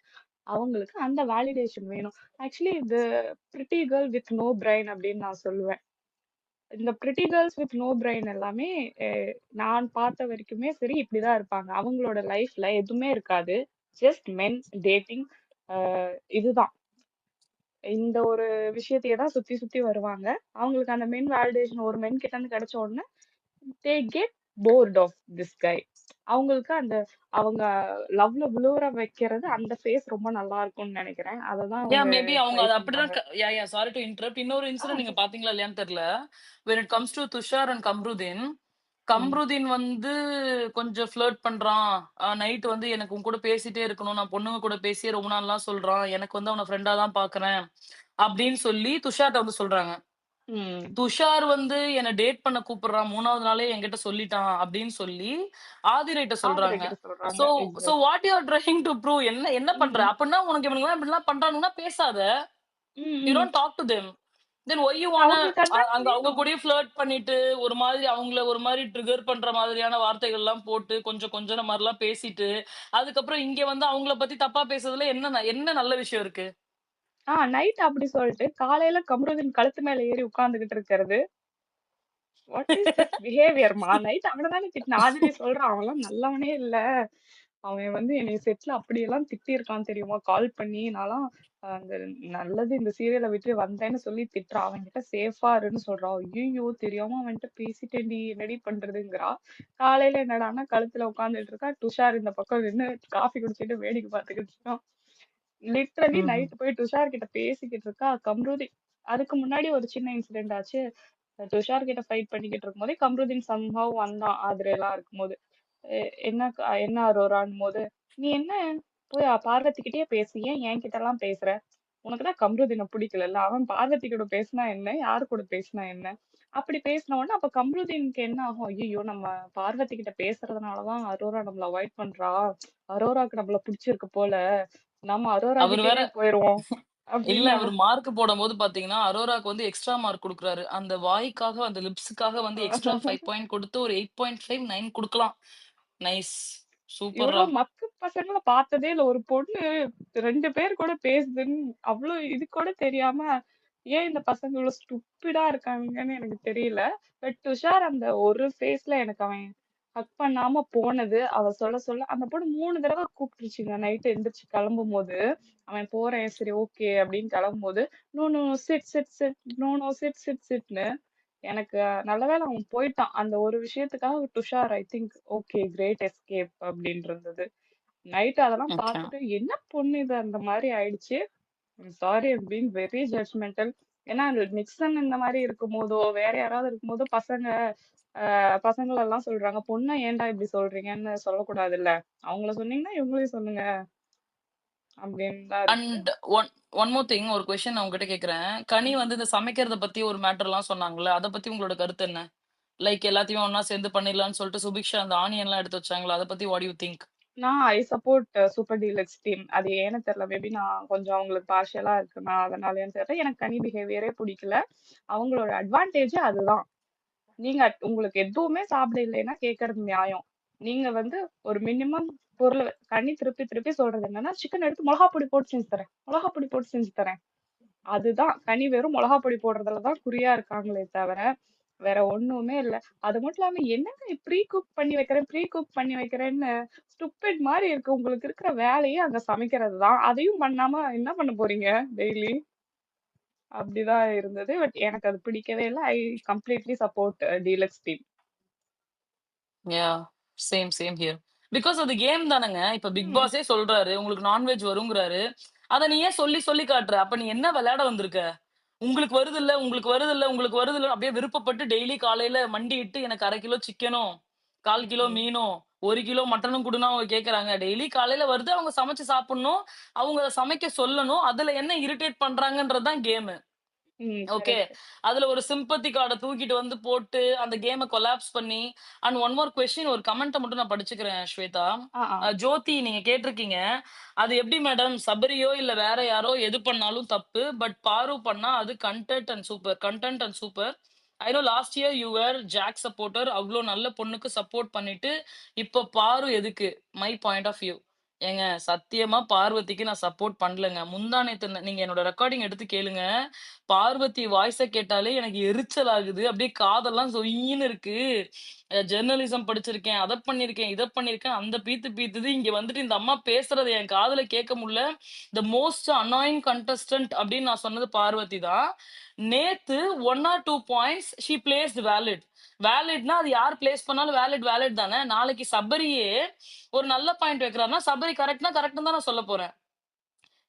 அவங்களுக்கு அந்த வேலிடேஷன் வேணும். ஆக்சுவலி இது pretty girl with no brain அப்படின்னு நான் சொல்லுவேன். இந்த pretty girls with no brain எல்லாமே நான் பார்த்த வரைக்குமே சரி இப்படிதான் இருப்பாங்க. அவங்களோட லைஃப்ல எதுவுமே இருக்காது. ஜஸ்ட் மென் டேட்டிங் இதுதான். இந்த ஒரு விஷயத்தையே தான் சுத்தி சுத்தி வருவாங்க. அவங்களுக்கு அந்த மென் வேலிடேஷன் ஒரு மென் கிட்ட இருந்து கிடைச்ச உடனே they get bored of this guy. அவங்களுக்கு அந்த அவங்க லவ்ல விழுற வைக்கிறது அந்த ஃபேஸ் ரொம்ப நல்லா இருக்கும்னு நினைக்கிறேன். அததான் அவங்க மேபி அவங்க ட்ரை அத அப்படிதான் பண்றாங்க. Sorry to interrupt. இன்னொரு ஆ இன்சிடென்ட் நீங்க சரி. பார்த்தீங்களா இல்லையான்னு தெரியல. When it comes to Tushar and Kamruddin. ம். கம்ருதீன் வந்து கொஞ்சம் ஃப்ளர்ட் பண்றான். நைட் வந்து எனக்கு உன் கூட பேசிட்டே இருக்கணும். நான் பொண்ணுங்க கூட பேசியே ரொம்ப நாள்லாம் சொல்றான். எனக்கு வந்து அவன ஃப்ரெண்டா தான் பார்க்குறேன். அப்படின்னு சொல்லி துஷார்ட்ட வந்து சொல்றாங்க. ம். துஷார் வந்து என்ன டேட் பண்ண கூப்பிடுறான். 3வது நாளே என்கிட்ட சொல்லிட்டான் அப்படின்னு சொல்லி ஆதிரைட்ட ஆதிரை சொல்றாங்க. கிட்ட சொல்றாங்க. So so exactly. What you are trying to prove? என்ன என்ன பண்ற? ம். அப்படின்னா உனக்கு இவனுங்கலாம் இப்படிலாம் பண்றானுங்கன்னா பேசாத. ம். யூ ம். Don't talk to them. Then why you wanna அவங்களுக்கு அதான் அங்க அவங்க வேணும். கூடயே ஃப்ளர்ட் பண்ணிட்டு, ஒரு மாதிரி அவங்கள ஒரு மாரி ட்ரிகர் பண்ற மாதிரியான வார்த்தைகள்லாம் போட்டு, கொஞ்சம் கொஞ்சுற மாரிலாம் பேசிட்டு, அதுக்கப்புறம் இங்க வந்து அவங்கள பத்தி தப்பா பேசுறதுல என்ன நல்ல விஷயம் இருக்கு? நைட் அப்படி சொல்லிட்டு காலையில கமருதீன் கழுத்து மேல ஏறி உட்கார்ந்துகிட்டு இருக்கிறது. வாட் இஸ் திஸ் பிஹேவியர்மா? நைட் அவன தானே திட்டின. ஆதிரை சொல்றான், அவன்லாம் நல்லவனே இல்ல. அவன் வந்து என்னைய செட்ல அப்படியெல்லாம் திட்டியிருக்கான் தெரியுமா? கால் பண்ணி நான்லாம் அந்த நல்லது இந்த சீரியல விட்டு வந்தேன்னு சொல்லி திட்டுறான். அவன்கிட்ட சேஃபா இருன்னு சொல்றான். ஐய்யய்யோ! தெரியாம அவன்ட்ட பேசிட்டேன்டி. என்னடி பண்றதுங்கிறா. காலையில என்னடான்னா கழுத்துல உட்கார்ந்துட்டு இருக்கா. துஷார் இந்த பக்கம் நின்னு காஃபி குடிச்சிட்டு வேடிக்கை பார்த்துக்கிட்டு இருக்கான். லிட்டரலி ம்ஹ்ம். நைட் போய் துஷார் கிட்ட பேசிக்கிட்டு இருக்கா. கம்ருதி அதுக்கு முன்னாடி ஒரு சின்ன இன்சிடென்ட் ஆச்சு. துஷார் கிட்ட ஃபைட் பண்ணிக்கிட்டு இருக்கும்போதே கம்ருதீன் சம்ஹவ் வந்தான். ஆதிரைலாம் இருக்கும்போது. என்ன அரோரான்னும்போது, "நீ என்ன போய் பார்வதிகிட்டயே பேசு. ஏன் என்கிட்டலாம் பேசுற? உனக்கு தான் கம்ருதீன பிடிக்கலல்ல. அவன் பார்வதி கூட பேசினா என்ன? யார் கூட பேசினா என்ன?" அப்படி பேசின உடனே அப்ப கம்ருதீனுக்கு என்ன ஆகும்? ஐய்யய்யோ! நம்ம பார்வதி கிட்ட பேசுறதுனால தான் அரோரா நம்மள அவாய்ட் பண்றா. அரோராக்கு நம்மள பிடிச்சிருக்கு போல. நம்ம அரோரா அவரு வேற கிட்டயே போயிருவோம். இல்ல அப்படின்னு அவரு மார்க் போடும்போது பார்த்தீங்கன்னா, அரோராக்கு வந்து எக்ஸ்ட்ரா மார்க் குடுக்குறாரு. அந்த வாய்க்காக, அந்த லிப்ஸ்க்காக வந்து எக்ஸ்ட்ரா 5 பாயிண்ட் குடுத்து ஒரு 8.5, 9 குடுக்கலாம். நைஸ். இவ்ளோ சூப்பர்ரா! மக்கு பசங்கள பார்த்ததே இல்ல. ஒரு பொண்ணு 2 பேர் கூட பேசுதுன்னு அவ்ளோ இது கூட தெரியாம, ஏன் இந்த பசங்க இவ்ளோ ஸ்டூப்பிடா இருக்காங்கன்னு எனக்கு தெரியல. பட் துஷார் அந்த ஒரு ஃபேஸ்ல எனக்கு அவன் ஹக் பண்ணாம போனது, அவ சொல்ல சொல்ல அந்த பொண்ணு 3 தடவ கூப்பிட்டுருச்சுங்க நைட் எந்திரிச்சு கிளம்பும்போது. அவன் போறேன் சரி ஓகே அப்படின்னு கிளம்பும்போது, no no sit sit sit no no sit sit சிட்ன்னு எனக்கு நல்ல வேளை அவன் போயிட்டான். அந்த ஒரு விஷயத்துக்காக Tushar I think okay great escape அப்படின்னு இருந்தது. நைட் அதெல்லாம் ஓகே. பார்த்துட்டு என்ன பொண்ணு இது அந்த மாதிரி ஆயிடுச்சு. Sorry I'm being very judgemental. ஏன்னா நிக்சன் இந்த மாதிரி இருக்கும்போதோ வேற யாராவது இருக்கும்போதோ பசங்கள எல்லாம் சொல்றாங்க பொண்ணை ஏன்டா இப்படி சொல்றீங்கன்னு சொல்லக்கூடாதுல்ல. அவங்கள சொன்னீங்கன்னா இவங்களையும் சொல்லுங்க அப்படின்னு தான் இருக்கு. அண்ட் ஒன் மோர் திங் ஒரு கொஸ்டின் நான் உங்ககிட்ட கேட்கிறேன். கனி ம். வந்து இந்த சமைக்கிறத பத்தி ஒரு மேட்டர்லாம் சொன்னாங்கல்ல. அத பத்தி உங்களோட கருத்து என்ன? லைக் எல்லாத்தையும் ஒண்ணா சேர்ந்து பண்ணிடலாம்னு சொல்லிட்டு சுபிக்ஷா அந்த ஆனியன்லாம் எடுத்து வச்சாங்கல்ல. அத பத்தி வாட் யூ திங்க்? நான் I support super deluxe team. அது ஏன்னு தெரியல. மேபி நான் கொஞ்சம் அவங்களுக்கு பார்ஷியலா இருக்கேனா அதனாலயான்னு தெரியல. எனக்கு கனி பிஹேவியரே பிடிக்கல. அவங்களோட அட்வான்டேஜ் அதுதான். நீங்க உங்களுக்கு எதுவுமே சாப்பிட இல்லைன்னா கேட்கறது நியாயம். நீங்க வந்து ஒரு மினிமம் பொருள் கனி திருப்பி திருப்பி சொல்றது என்னன்னா, சிக்கன் எடுத்து மிளகா பொடி போட்டு செஞ்சு தரேன். மிளகா பொடி போட்டு செஞ்சு தரேன். அதுதான் கனி வெறும் மிளகா பொடி போடுறதுல தான் குறியா இருக்காங்களே தவிர, வேற ஒண்ணுமே இல்ல. அது மட்டும் இல்லாம என்னங்க ப்ரீ குக் பண்ணி வைக்கிறேன், ப்ரீ குக் பண்ணி வைக்கிறேன்னு ஸ்டூபிட் மாரி இருக்கு. உங்களுக்கு இருக்கிற வேலையே அங்க சமைக்கிறது தான். அதையும் பண்ணாம என்ன பண்ண போறீங்க டெய்லி? அப்படிதான் இருந்தது. பட் எனக்கு அது பிடிக்கவே இல்ல. I completely support deluxe team. Yeah! Same, same here. Because அது கேம் தானங்க. இப்ப பிக் ம். பாஸே சொல்றாரு, உங்களுக்கு நான்வெஜ் வருங்கிறாரு. அத நீ ஏன் சொல்லி சொல்லி காட்டுற? அப்ப நீ என்ன விளையாட வந்திருக்க? உங்களுக்கு வருதுல்ல, உங்களுக்கு வருதுல்ல, உங்களுக்கு வருதுல்ல, அப்படியே விருப்பப்பட்டு டெய்லி காலையில மண்டியிட்டு எனக்கு 1/2 கிலோ சிக்கனும், 1/4 கிலோ ம். மீனும், 1 கிலோ மட்டனும் குடுன்னா அவங்க கேட்கறாங்க. டெய்லி காலையில வருது, அவங்க சமைச்சு சாப்பிடணும். அவங்க அத சமைக்க சொல்லணும். அதுல என்ன இரிட்டேட் பண்றாங்கன்றது தான் கேமு. ம். ஓகே. கரெக்ட். அதுல ஒரு சிம்பத்தி கார்ட தூக்கிட்டு வந்து போட்டு, அந்த கேம கொலாப்ஸ் பண்ணி அண்ட் ஒன் மோர் கொஸ்டின் ஒரு கமெண்ட்ட மட்டும் நான் படிச்சுக்கிறேன் ஸ்வேதா. ஆ. ஜோதி நீங்க கேட்டிருக்கீங்க. அது எப்படி மேடம் சபரியோ இல்ல வேற யாரோ எது பண்ணாலும் தப்பு. பட் பாரு பண்ணா அது content and super. I know last year you were Jack supporter. அவ்ளோ நல்ல பொண்ணுக்கு சப்போர்ட் பண்ணிட்டு, இப்ப பாரு எதுக்கு? My point of view. ஏங்க சத்தியமா பார்வதிக்கு நான் சப்போர்ட் பண்ணலங்க. முந்தா நேத்து நீங்க என்னோட ரெக்கார்டிங் எடுத்து கேளுங்க. பார்வதி வாய்ஸ கேட்டாலே எனக்கு எரிச்சல் ஆகுது. அப்படியே காதெல்லாம் சொய்யின்னு இருக்கு. ஜர்னலிசம் படிச்சிருக்கேன், அத பண்ணியிருக்கேன், இத பண்ணியிருக்கேன். அந்த பீத்து பீத்துது. இங்க வந்துட்டு இந்த அம்மா பேசுறத என் காதுல கேட்க முடியல. த மோஸ்ட் அன்னாயிங் கண்டஸ்டன்ட் அப்படின்னு நான் சொன்னது பார்வதி தான். நேத்து 1 or 2 points she placed valid. வேலிட்னா அது யார் பிளேஸ் பண்ணாலும் வேலிட் தானே. நாளைக்கு சபரியே ஒரு நல்ல பாயிண்ட் வைக்கிறாருன்னா, சபரி கரெக்ட்னா கரெக்ட்ன்னு தான் நான் சொல்லப் போறேன்.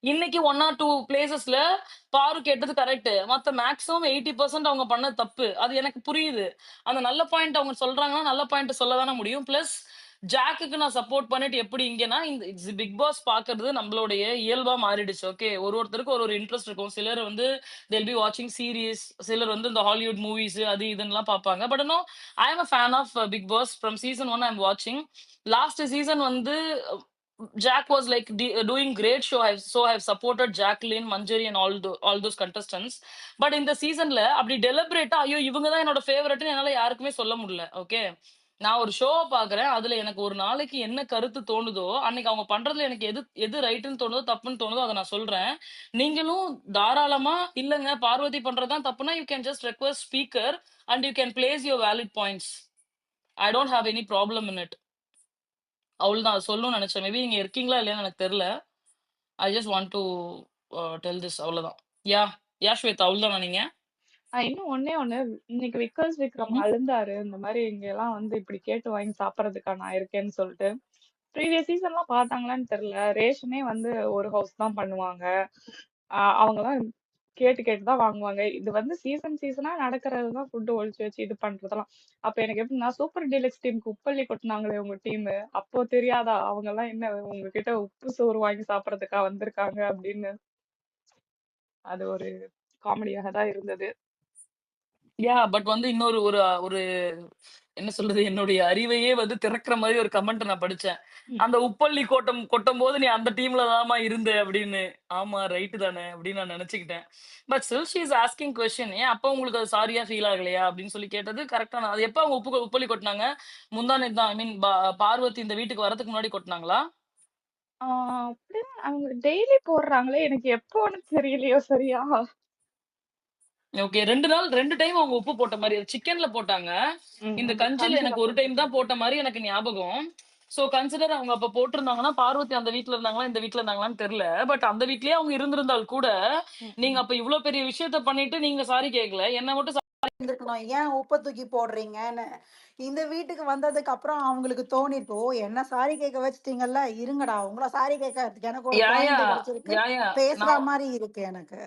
இன்னைக்கு 1 ஆர் 2 பிளேஸஸ்ல பாரு கேட்டது கரெக்ட். மத்த மேக்ஸிமம் 80% அவங்க பண்ணது தப்பு. அது எனக்கு புரியுது. அந்த நல்ல பாயிண்ட் அவங்க சொல்றாங்கன்னா, நல்ல பாயிண்ட் சொல்ல தானே முடியும். பிளஸ் ஜாக்குக்கு நான் சப்போர்ட் பண்ணிட்டு எப்படி இங்கன்னா, இந்த பிக் பாஸ் பார்க்கிறது நம்மளுடைய இயல்பா மாறிடுச்சு. ஓகே. ஒருத்தருக்கு ஒரு இன்ட்ரெஸ்ட் இருக்கும். சிலர் வந்து they'll be watching சீரிஸ். சிலர் வந்து இந்த ஹாலிவுட் மூவிஸ் அது இதுன்னுலாம் பார்ப்பாங்க. But no, I am a fan of Bigg Boss. From season 1 I am வாட்சிங். லாஸ்ட் சீசன் வந்து Jack was like doing great show. I've supported Jacqueline, Manjari, and all those contestants. But இந்த சீசன்ல அப்படி டெலிபரேட்டா ஐயோ இவங்க தான் என்னோட ஃபேவரட்னு என்னால யாருக்குமே சொல்ல முடியல. ஓகே. நான் ஒரு ஷோவ பார்க்குறேன். அதுல எனக்கு ஒரு நாளைக்கு என்ன கருத்து தோணுதோ, அன்னைக்கு அவங்க பண்றதுல எனக்கு எது எது ரைட்ன்னு தோணுதோ, தப்புன்னு தோணுதோ அத நான் சொல்றேன். நீங்களும் தாராளமா இல்லங்க பார்வதி பண்றது தான் தப்புன்னா, you can just request speaker and you can place your valid points. I don't have any problem in it. அவ்வளவுதான். அது சொல்லணும்னு நினைச்சேன். மேபி நீங்க இருக்கீங்களா இல்லையான்னு எனக்கு தெரியல. I just want to tell this அவ்வளவுதான். யாஹ்! ஸ்வேதா அவ்வளவுதானா நீங்க? இன்னும் ஒண்ணே ஒண்ணு. இன்னைக்கு விக்கர்ஸ் விக்ரம் ம்ஹ்ம். அழுந்தாரு. இந்த மாரி இங்கலாம் வந்து இப்படி கேட்டு வாங்கி சாப்பிடுறதுக்கா நான் இருக்கேன்னு சொல்லிட்டு. ப்ரீவியஸ் சீசன்லாம் பார்த்தாங்களான்னு தெரியல. ரேஷனே வந்து ஒரு ஹவுஸ் தான் பண்ணுவாங்க. அவங்கலாம் கேட்டு கேட்டு தான் வாங்குவாங்க. இது வந்து சீசனா நடக்கிறது தான் ஃபுட் ஒளிச்சு வச்சு இது பண்றதெல்லாம். அப்ப எனக்கு எப்படின்னா, சூப்பர் டீலக்ஸ் டீமுக்கு உப்பள்ளி கொட்டுனாங்களே உங்க டீமு. அப்போ தெரியாதா? அவங்கலாம் என்ன உங்ககிட்ட உப்பு சோறு வாங்கி சாப்பிடுறதுக்கா வந்திருக்காங்க அப்படின்னு. அது ஒரு காமெடியாக தான் இருந்தது. பட் வந்து இன்னொரு ஒரு ஒரு என்ன சொல்றது? என்னுடைய அறிவையே வந்து திறக்கிற மாரி ஒரு கமெண்ட் நான் படிச்சேன். ம். அந்த உப்பள்ளி கொட்டும்போது நீ அந்த டீம்ல தான்மா இருந்த அப்படின்னு. ஆமா ரைட் தானே அப்படின்னு நான் நினைச்சுக்கிட்டேன். But still she is asking question. ஏன் அப்ப உங்களுக்கு அது சாரியா ஃபீல் ஆகலையா? அப்படின்னு சொல்லி கேட்டது கரெக்ட்டான அது எப்ப அவங்க உப்பள்ளி கொட்டுனாங்க? முந்தா நேத்து தான். ஐ மீன் பார்வதி இந்த வீட்டுக்கு வரதுக்கு முன்னாடி கொட்டுனாங்களா? ஆ அப்படிதான் அவங்க டெய்லி போடுறாங்களே. எனக்கு எப்போன்னு தெரியலையோ சரியா. ஓகே. 2 நாள் 2 டைம் அவங்க உப்பு போட்ட மாரி. சிக்கன்ல போட்டாங்க. இந்த ம். கஞ்சில கஞ்சில எனக்கு 1 டைம் தான் போட்டிருக்காங்க. போட்ட மாரி எனக்கு ஞாபகம். சோ கன்சிடர் அவங்க அப்ப போட்டிருந்தாங்கன்னா, பார்வதி அந்த வீட்ல இருந்தாங்களா, இந்த வீட்ல இருந்தாங்களான்னு தெரியல. பட் அந்த வீட்லயே அவங்க இருந்திருந்தால் கூட, ம். நீங்க ம். அப்ப இவ்ளோ பெரிய விஷயத்த பண்ணிட்டு நீங்க சாரி கேட்கல. என்ன மட்டும் இருந்திருக்கணும். ஏன் உப்ப தூக்கி போடுறீங்கன்னு. இந்த வீட்டுக்கு வந்ததுக்கு அப்புறம் அவங்களுக்கு தோணிருக்கு, "ஓ! என்ன சாரி கேட்க வச்சுட்டீங்கல்ல, இருங்கடா உங்கள சாரி கேட்கறதுக்கு எனக்கு ஒரு யாயா பாயிண்ட் கிடைச்சிருக்கு." யாயா பேசுற நான் மாரி இருக்கு எனக்கு.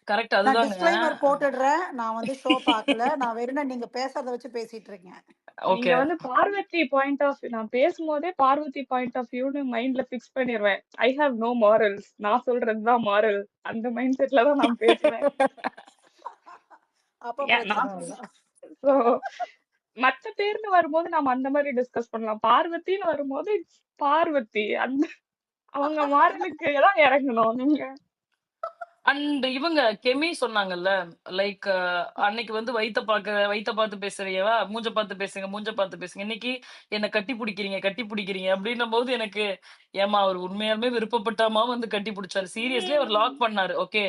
கரெக்ட் நான் அதுதாங்க. டிஸ்க்ளைமர் போட்டுடுறேன். நான் வந்து ஷோ பார்க்கல. நான் வெறும்ன நீங்க பேசுறத வச்சு பேசிட்டு இருக்கேன். நீங்க ஓகே. வந்து பார்வதி பாயிண்ட் ஆஃப் நான் பேசும்போதே பார்வதி பாயிண்ட் ஆஃப் வியூன்னு மைண்ட்ல ஃபிக்ஸ் பண்ணிருவேன். I have no morals. நான் சொல்றது தான் மாரல். அந்த மைண்ட் செட்ல தான் நான் பேசுவேன். அப்ப நான் பிரச்சனை இல்ல. சோ மத்த பேர்ன்னு வரும்போது நாம அந்த மாதிரி டிஸ்கஸ் பண்ணலாம். பார்வதின்னு வரும்போது இட்ஸ் பார்வதி. அந்த அவங்க மாரலுக்கு தான் இறங்கணும் நீங்க. அண்ட் இவங்க கெமி சொன்னாங்கல்ல, லைக் அன்னைக்கு வந்து வயித்த பார்த்து பேசுறியவா, மூஞ்ச பார்த்து பேசுங்க, மூஞ்ச பார்த்து பேசுங்க. இன்னைக்கு என்ன கட்டி பிடிக்கிறீங்க அப்படின்னும்போது எனக்கு, ஏம்மா அவர் உண்மையாலுமே விருப்பப்பட்டாமா வந்து கட்டி பிடிச்சாரு. சீரியஸ்லி அவர் ம். லாக் பண்ணாரு. Okay.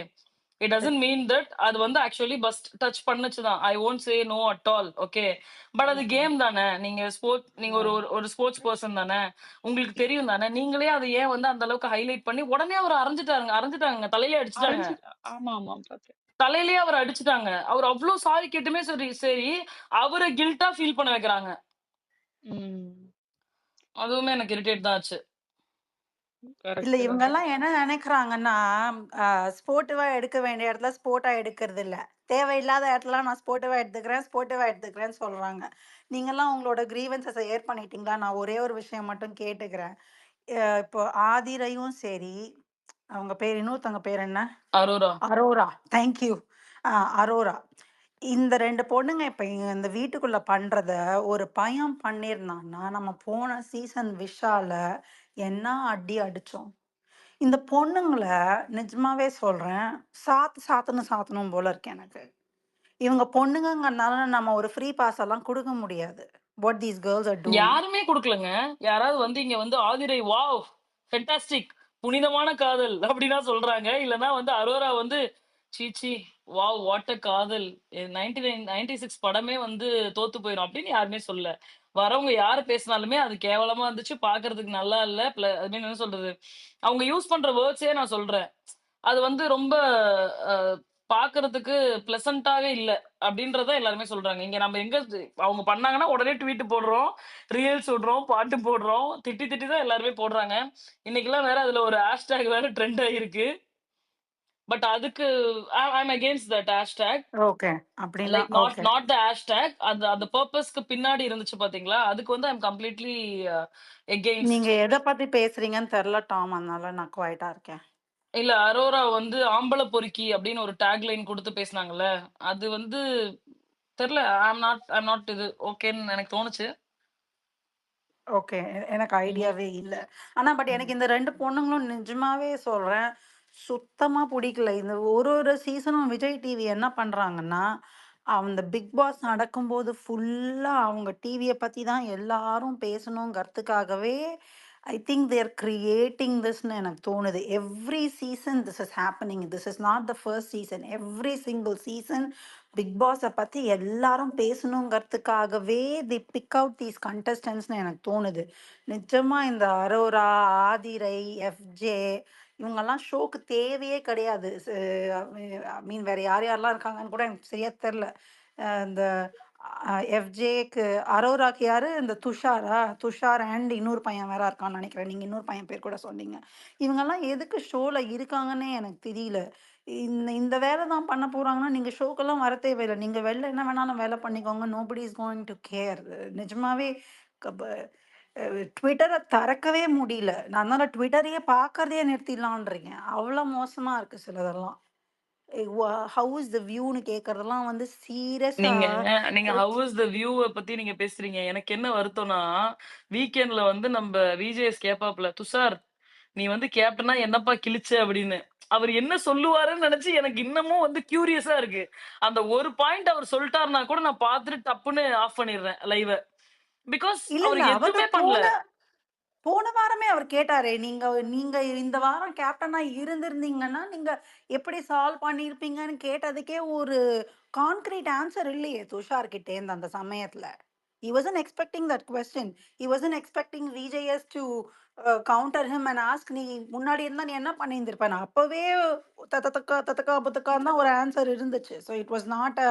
It doesn't mean that அது வந்து ஆக்சுவலி பஸ் டச் பண்ணுச்சு தான். I won't say no at all. Okay. But அது ம். கேம் தானே. நீங்க ஆ. ஒரு ஒரு ஒரு ஸ்போர்ட்ஸ் பெர்சன் தானே. உங்களுக்கு தெரியும் தானே. நீங்களே அத ஏன் வந்து அந்த அளவுக்கு ஹைலைட் பண்ணி உடனே அவர அறைஞ்சுட்டாங்க. தலையிலே அடிச்சுட்டாங்க. அரைஞ்சு ஆமா, ஆமா பார்த்தேன். தலையிலேயே அவர அடிச்சுட்டாங்க. அவரு அவ்ளோ சாரி கேட்டுமே சரி சரி, அவர கில்ட்டா ஃபீல் பண்ண வைக்கிறாங்க. ம். அதுவுமே எனக்கு இரிட்டேட் தான் ஆச்சு. இல்ல கரெக்ட் தான், இவங்கெல்லாம் கரெக்ட். என்ன நினைக்கிறாங்கன்னா, ஸ்போர்ட்டிவா எடுக்க வேண்டிய இடத்துல ஸ்போர்ட்டா எடுக்கறதில்ல. தேவையில்லாத இடத்துல நான் ஸ்போர்ட்டிவா எடுத்துக்கிறேன்னு சொல்றாங்க. நீங்கலாம் உங்களோட கிரீவன்ஸஸ ஏர் பண்ணிட்டீங்களா? நான் ஒரே ஒரு விஷயம் மட்டும் கேட்டுக்கிறேன். இப்போ ஆதிரையும் சரி, அவங்க பேர் இன்னொருத்தவங்க பேர் என்ன? Aurora. Aurora. Thank you. Uh Aurora. இந்த 2 பொண்ணுங்க இப்ப இந்த வீட்டுக்குள்ள பண்றத ஒரு பையன் பண்ணியிருந்தான்னா, நம்ம போன சீசன் விஷால என்ன அடி அடிச்சோம். இந்த பொண்ணுங்கள நிஜமாவே சொல்றேன், சாத்தணும் போல இருக்கு எனக்கு. இவங்க பொண்ணுங்கங்கறனால நம்ம ஒரு ஃப்ரீ பாஸ் எல்லாம் குடுக்க முடியாது. What these girls are doing. யாருமே குடுக்கலங்க. யாராவது வந்து இங்க வந்து ஆதிரை வாவ்! ஃபென்டாஸ்டிக் புனிதமான காதல் அப்டின்னா சொல்றாங்க. இல்லன்னா வந்து அரோரா வந்து சீ சீ வாவ்! வாட் அ காதல். 99 96 படமே வந்து தோத்து போயிரும் அப்டின்னு யாருமே சொல்லல. வரவங்க யாரு பேசினாலுமே அது கேவலமா இருந்துச்சு. பார்க்கறதுக்கு நல்லா இல்ல. ஐ மீன் என்ன சொல்றது? அவங்க யூஸ் பண்ற வேர்ட்ஸே நான் சொல்றேன். அது வந்து ரொம்ப அ பார்க்கறதுக்கு பிளசன்ட்டாவே இல்ல. அப்டின்றத எல்லாருமே சொல்றாங்க. இங்க நம்ம எங்க அவங்க பண்ணாங்கன்னா உடனே ட்வீட் போடுறோம். ரீல்ஸ் விடுறோம், பாட்டு போடுறோம். திட்டி திட்டி தான் எல்லாருமே போடுறாங்க. இன்னைக்கெல்லாம் வேற அதுல ஒரு ஹேஷ்டேக் வேற ட்ரெண்ட் ஆகிருக்கு. பட் அதுக்கு ஐ அம் அகைன்ஸ்ட் தட் ஹேஷ்டேக். ஓகே. அப்படின்னா like not okay. Not the hashtag. அந்த அந்த பர்ப்பஸ்க்கு பின்னாடி இருந்துச்சு பார்த்தீங்களா? அதுக்கு வந்து ஐ அம் கம்ப்ளீட்லி நீங்க எகெயின்ஸ்ட். எத பத்தி பேசுறீங்கன்னு தெரியல டாம். அதனால நான் குவைட்டா இருக்கேன். இல்ல அரோரா வந்து ஆம்பள பொறுக்கி அப்படின்னு ஒரு டேக்லைன் குடுத்து பேசுனாங்கல்ல. அது வந்து தெரியல. ஐ அம் நாட் இது ஓகேன்னு எனக்கு தோணுச்சு. ஓகே. எனக்கு ம்ஹ்ம். ஐடியாவே இல்ல. ஆனா பட் ம். எனக்கு இந்த 2 பொண்ணுங்களும் நிஜமாவே சொல்றேன், சுத்தமா புடிக்கல. இந்த ஒரு ஒரு சீசனும் விஜய் டிவி என்ன பண்றாங்கன்னா, அந்த பிக் பாஸ் நடக்கும்போது ஃபுல்லா அவங்க டிவிய பத்தி தான் எல்லாரும் பேசணுங்கிறதுக்காகவே, I think they are creating திஸ்ன்னு எனக்கு தோணுது. Every season this is happening. This is not the first season. Every single season Bigg பாஸ பத்தி எல்லாரும் பேசணுங்கிறதுக்காகவே தி பிக் அவுட் தீஸ் கண்டஸ்டன்ட்ஸ்னு எனக்கு தோணுது. நிஜமா இந்த அரோரா, ஆதிரை, எஃப்ஜே இவங்கலாம் ஷோக்கு தேவையே கிடையாது. ஐ மீன் வேற யார் யாரெல்லாம் இருக்காங்கன்னு கூட எனக்கு சரியா தெரியல. இந்த எஃப்ஜேக்கு அரோராக்கு யாரு? இந்த துஷாரா? துஷார் அண்ட் இன்னொரு பையன் வேற இருக்கான்னு நெனைக்கிறேன். நீங்க இன்னொரு பையன் பேர் கூட சொன்னீங்க. இவங்கலாம் எதுக்கு ஷோல இருக்காங்கன்னே எனக்கு தெரியல. இந்த இந்த வேலை தான் பண்ண போறாங்கன்னா, நீங்க ஷோக்கெல்லாம் வர தேவையில்ல. நீங்க வெளில என்ன வேணாலும் வேலை பண்ணிக்கோங்க. Nobody is going to care. நிஜமாவே கப அ ட்விட்டர திறக்கவே முடியல. நான் அதனால ட்விட்டரையே பார்க்கறதையே நிறுத்திடலான்றேன். அவ்ளோ மோசமா இருக்கு சிலதெல்லாம். ஹவ் இஸ் த வியூன்னு கேட்கறதெல்லாம் வந்து சீரியஸா நீங்க நீங்க ஒரு ஹவ் இஸ் த வியூவ பத்தி நீங்க பேசுறீங்க. எனக்கு என்ன வருத்தம்னா, வீக்கெண்ட்ல வந்து நம்ப விஜேஎஸ் கேட்பாப்ல, "துஷார் நீ வந்து கேப்டனா என்னப்பா கிழிச்ச?" அப்படின்னு. அவரு என்ன சொல்லுவாருன்னு நெனச்சு எனக்கு இன்னமும் வந்து கியூரியஸா இருக்கு. அந்த ஒரு பாயிண்ட் அவர் சொல்ட்டாருன்னா கூட நான் பார்த்துட்டு டப்புன்னு ஆஃப் பண்ணிடுறேன் லைவ. பிகாஸ் இல்ல, அவரு இல்ல. அவங்க எதுவுமே பண்ணல. போன போன வாரமே அவர் கேட்டாரே! நீங்க நீங்க இந்த வாரம் கேப்டனா இருந்திருந்தீங்கன்னா, நீங்க எப்படி சால்வ் பண்ணியிருப்பீங்கன்னு கேட்டதுக்கே ஒரு கான்கிரீட் ஆன்ஸர் இல்லையே துஷார் கிட்டேருந்து அந்த சமயத்துல. He wasn't expecting that question. He wasn't expecting VJS to counter him and ask நீ முன்னாடி இருந்தா நீ என்ன பண்ணியிருந்திருப்ப? நான் அப்பவே தததக்கா ததக்கா புதக்கான்னு தான் ஒரு ஆன்ஸர் இருந்துச்சு. ஸோ இட் வாஸ் நாட்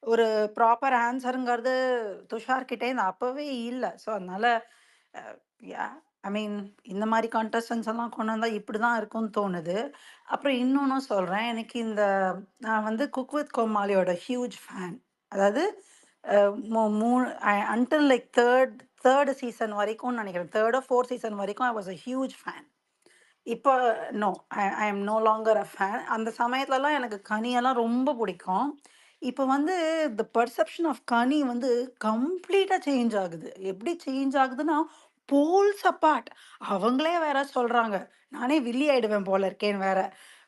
ஒரு ப்ராப்பர் ஆன்ஸர்ங்கிறது துஷார் கிட்டேருந்து அப்பவே இல்ல. ஸோ அதனால அ யா ஐ மீன் இந்த மாரி கான்டெஸ்டன்ட்ஸ் எல்லாம் கொண்டு வந்தா இப்படிதான் இருக்கும்னு தோணுது. அப்புறம் இன்னொன்னும் சொல்றேன். எனக்கு இந்த நான் வந்து குக் வித் கோமாளியோட ஹியூஜ் ஃபேன். அதாவது அ மூ மூ அன்டில் லைக் 3 சீசன் வரைக்கும்னு நெனைக்கிறேன். 4 சீசன் வரைக்கும் I was a huge fan. இப்போ no. I am no longer a fan. அந்த சமயத்துலலாம் எனக்கு கனியெல்லாம் ரொம்ப பிடிக்கும். இப்போ வந்து தி பெர்செப்ஷன் ஆஃப் கனி வந்து கம்ப்ளீட்டா சேஞ்ச் ஆகுது. எப்படி சேஞ்ச் ஆகுதுன்னா, போல்ஸ் அப்பார்ட். அவங்களே வேற சொல்றாங்க. நானே வில்லி ஆயிடுவேன் போல இருக்கேன்னு வேற.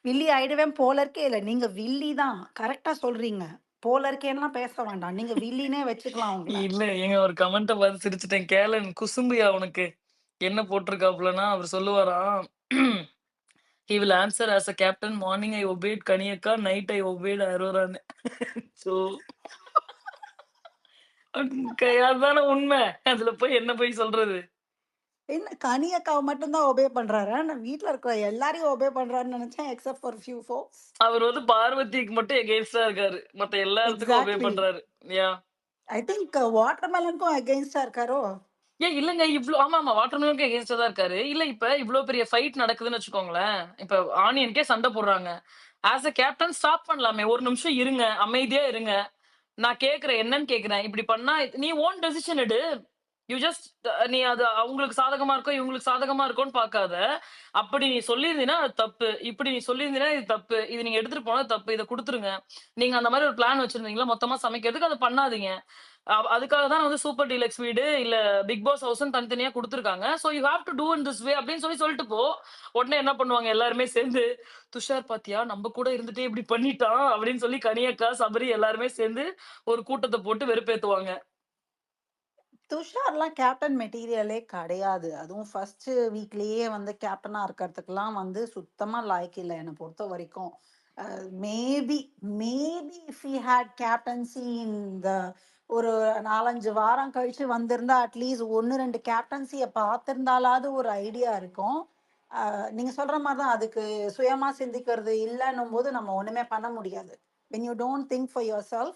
வில்லி ஆயிடுவேன் போல இருக்கே இல்ல. நீங்க வில்லி தான். கரெக்ட்டா சொல்றீங்க. போல இருக்கேன்லாம் பேச வேண்டாம். நீங்க வில்லினே வச்சுக்கலாம் உங்கள. இல்ல ஏங்க ஒரு கமெண்ட்ட பார்த்து சிரிச்சுட்டேன். கேளன் குசும்புயா உனக்கு. என்ன போட்டிருக்காப்புலன்னா, அவரு சொல்லுவாராம் He will answer as a captain, morning I obeyed Kaniyakka, night I obeyed Aroraன்னு. ஸோ அதான உண்மை. அதுல போய் என்ன போய் சொல்றது? என்ன கனி அக்காவை மட்டும்தான் ஒபே பண்றாரா? நான் வீட்ல இருக்கிற எல்லாரையும் ஒபே பண்றாருன்னு நினைச்சேன், எக்ஸப்ட் ஃபார் ஃபியூ ஃபோக்ஸ். அவர் வந்து பார்வதிக்கு மட்டும் எகெயின்ஸ்டா இருக்காரு. மத்த எல்லாத்துக்கும் ஒபே எக்ஸாக்ட்லி. பண்றாரு. யா. ஐ திங்க் வாட்டர்மெலனுக்கும் அகைன்ஸ்டா இருக்காரோ? ஏன் இல்லங்க ஆமாமா வாட்டர்மெலனுக்கு எகெயின்ஸ்டா தான் இருக்காரு. இல்ல இப்ப இவ்ளோ பெரிய ஃபைட் நடக்குதுன்னு வச்சுக்கோங்களேன். இப்ப ஆனியனுக்கே சண்டை போடுறாங்க. ஆஸ் அ கேப்டன் ஸ்டாப் பண்ணலாமே. ஒரு நிமிஷம் இருங்க. அமைதியா இருங்க. நான் கேட்கிறேன். என்னன்னு கேட்கிறேன். இப்படி பண்ணா நீ ஓன் டெசிஷன் எடு. யூ ஜஸ்ட் நீ அது அவங்களுக்கு சாதகமா இருக்கோ, இவங்களுக்கு சாதகமா இருக்கோன்னு பார்க்காத. அப்படி நீ சொல்லியிருந்தீன்னா அது தப்பு. இப்படி நீ சொல்லியிருந்தீன்னா இது தப்பு. இது நீங்க எடுத்துட்டு போனது தப்பு. இத குடுத்துருங்க. நீங்க அந்த மாரி ஒரு பிளான் வச்சிருந்தீங்களா மொத்தமா சமைக்கிறதுக்கு அத பண்ணாதீங்க. அதுக்காக தான் வந்து சூப்பர் டீலக்ஸ் வீடு, இல்ல பிக் பாஸ் ஹவுஸ்ன்னு தனித்தனியா குடுத்துருக்காங்க. So you have to do in this way அப்படின்னு சொல்லிட்டு போ. உடனே என்ன பண்ணுவாங்க எல்லாருமே சேர்ந்து, "துஷார் பாத்தியா நம்ம கூட இருந்துட்டே இப்படி பண்ணிட்டான்" அப்படின்னு சொல்லி கனியக்கா, சபரி எல்லாருமே சேர்ந்து ஒரு கூட்டத்த போட்டு வெறுப்பேத்துவாங்க. துஷார்லாம் கேப்டன் மெட்டீரியலே கிடையாது. அதுவும் ஃபர்ஸ்ட் வீக்லயே வந்து கேப்டனா இருக்கிறதுக்குலாம் வந்து சுத்தமா லாய்க்கு இல்ல என்ன பொறுத்த வரைக்கும். Maybe maybe if he had captaincy இந்த ஒரு 4-5 வாரம் கழிச்சு வந்திருந்தா அட்லீஸ்ட் 1-2 கேப்டன்சியை பார்த்திருந்தாலாவது ஒரு ஐடியா இருக்கும். நீங்க சொல்ற மாதிரி தான், அதுக்கு சுயமா சிந்திக்கிறது இல்லைன்னும் போது நம்ம ஒண்ணுமே பண்ண முடியாது. when you don't think for yourself,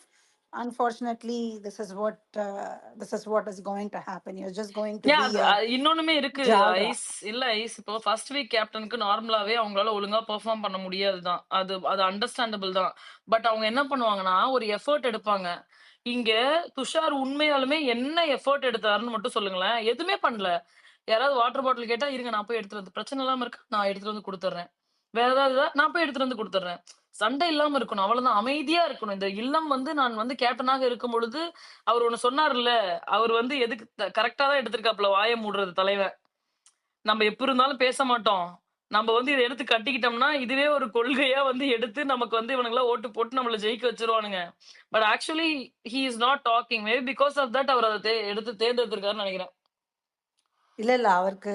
unfortunately this is what is going to happen. You're just going to ஏன் be அது a இன்னொன்னுமே இருக்கு jalra. ஐஸ். இல்ல ஐஸ் இப்போ ஃபர்ஸ்ட் வீக் கேப்டனுக்கு நார்மலாவே அவங்களால ஒழுங்கா பெர்ஃபார்ம் பண்ண முடியாது தான். அது அது அண்டர்ஸ்டாண்டபிள் தான். பட் அவங்க என்ன பண்ணுவாங்கன்னா, ஒரு எஃபோர்ட் எடுப்பாங்க. இங்க துஷார் உண்மையாலுமே என்ன எஃபோர்ட் எடுத்தாருன்னு மட்டும் சொல்லுங்களேன். எதுவுமே பண்ணல. யாராவது வாட்டர் பாட்டில் கேட்டா, "இருங்க நான் போய் எடுத்துட்டு வந்து பிரச்சனை இல்லாம இருக்கா? நான் எடுத்துட்டு வந்து குடுத்துர்றேன்." வேற ஏதாவது நான் போய் எடுத்துட்டு வந்து குடுத்துர்றேன். சண்டை இல்லாம இருக்கணும். அவ்வளவுதான். அமைதியா இருக்கணும். இந்த இல்லம் வந்து நான் வந்து கேப்டனாக இருக்கும் பொழுது, அவர் ஒண்ணு சொன்னார்ல, அவர் வந்து எதுக்கு கரெக்ட்டா தான் எடுத்திருக்காப்ல வாய மூடுறது தலைவன். நம்ம எப்ப இருந்தாலும் பேச மாட்டோம். நம்ம வந்து இத எடுத்து கட்டிக்கிட்டோம்னா, இதுவே ஒரு கொள்கையா வந்து எடுத்து நமக்கு வந்து இவனுங்கலாம் ஓட்டு போட்டு நம்மள ஜெயிக்க வச்சுருவானுங்க. But actually he is not talking. Maybe because of that அவர் அத எடுத்து தேர்ந்தெடுத்திருக்காருன்னு நெனைக்கிறேன். இல்ல இல்ல அவருக்கு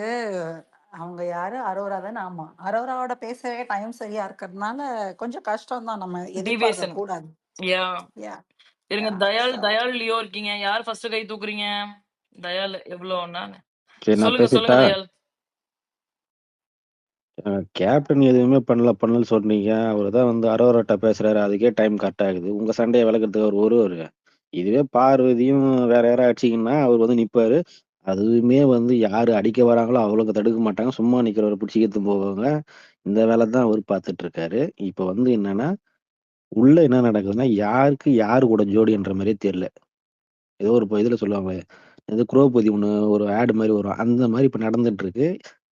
அவங்க யாரு அரோரா தானே? ஆமா, அரோராவோட பேசவே டைம் சரியா இருக்கிறதுனால கொஞ்சம் கஷ்டம் தான், நம்ம எதிர்பார்க்க டிவியேஷன். கூடாது. யாஹ்! யா இருங்க. யா தயாள், சோ தயாள், லியோ இருக்கீங்க. யார் ஃபர்ஸ்ட் கை தூக்குறீங்க? தயாள் எவ்வளோன்னா? சரி நான் சொல்லுங்க, சொல்லுங்க பேசிட்டா? தயாள். கேப்டன் எதுவுமே பண்ணலன்னு சொல்றீங்க. அவரு தான் வந்து அரோராட்ட பேசுறாரு. அதுக்கே டைம் கரெக்ட் ஆகுது. உங்க சண்டைய விளக்குறதுக்கு அவர் வருவாரு. இதுவே பார்வதியும் வேற யாராவது அடிச்சீங்கன்னா, அவர் வந்து நிப்பாரு. அதுவுமே வந்து யாரு அடிக்க வராங்களோ அவ்வளவுக்கு தடுக்க மாட்டாங்க. சும்மா நிக்கிறவர புடிச்சு இழுத்துட்டு போவாங்க. இந்த வேலை தான் அவரு பார்த்துட்டு இருக்காரு. இப்ப வந்து என்னன்னா, உள்ள என்ன நடக்குதுன்னா, யாருக்கு யாரு கூட ஜோடின்ற மாரியே தெரியல. ஏதோ ஒரு இதுல சொல்லுவாங்களே, ஏதோ குரோபதி ஒண்ணு ஒரு ஆட் மாரி வரும். அந்த மாரி இப்ப நடந்துட்டு இருக்கு.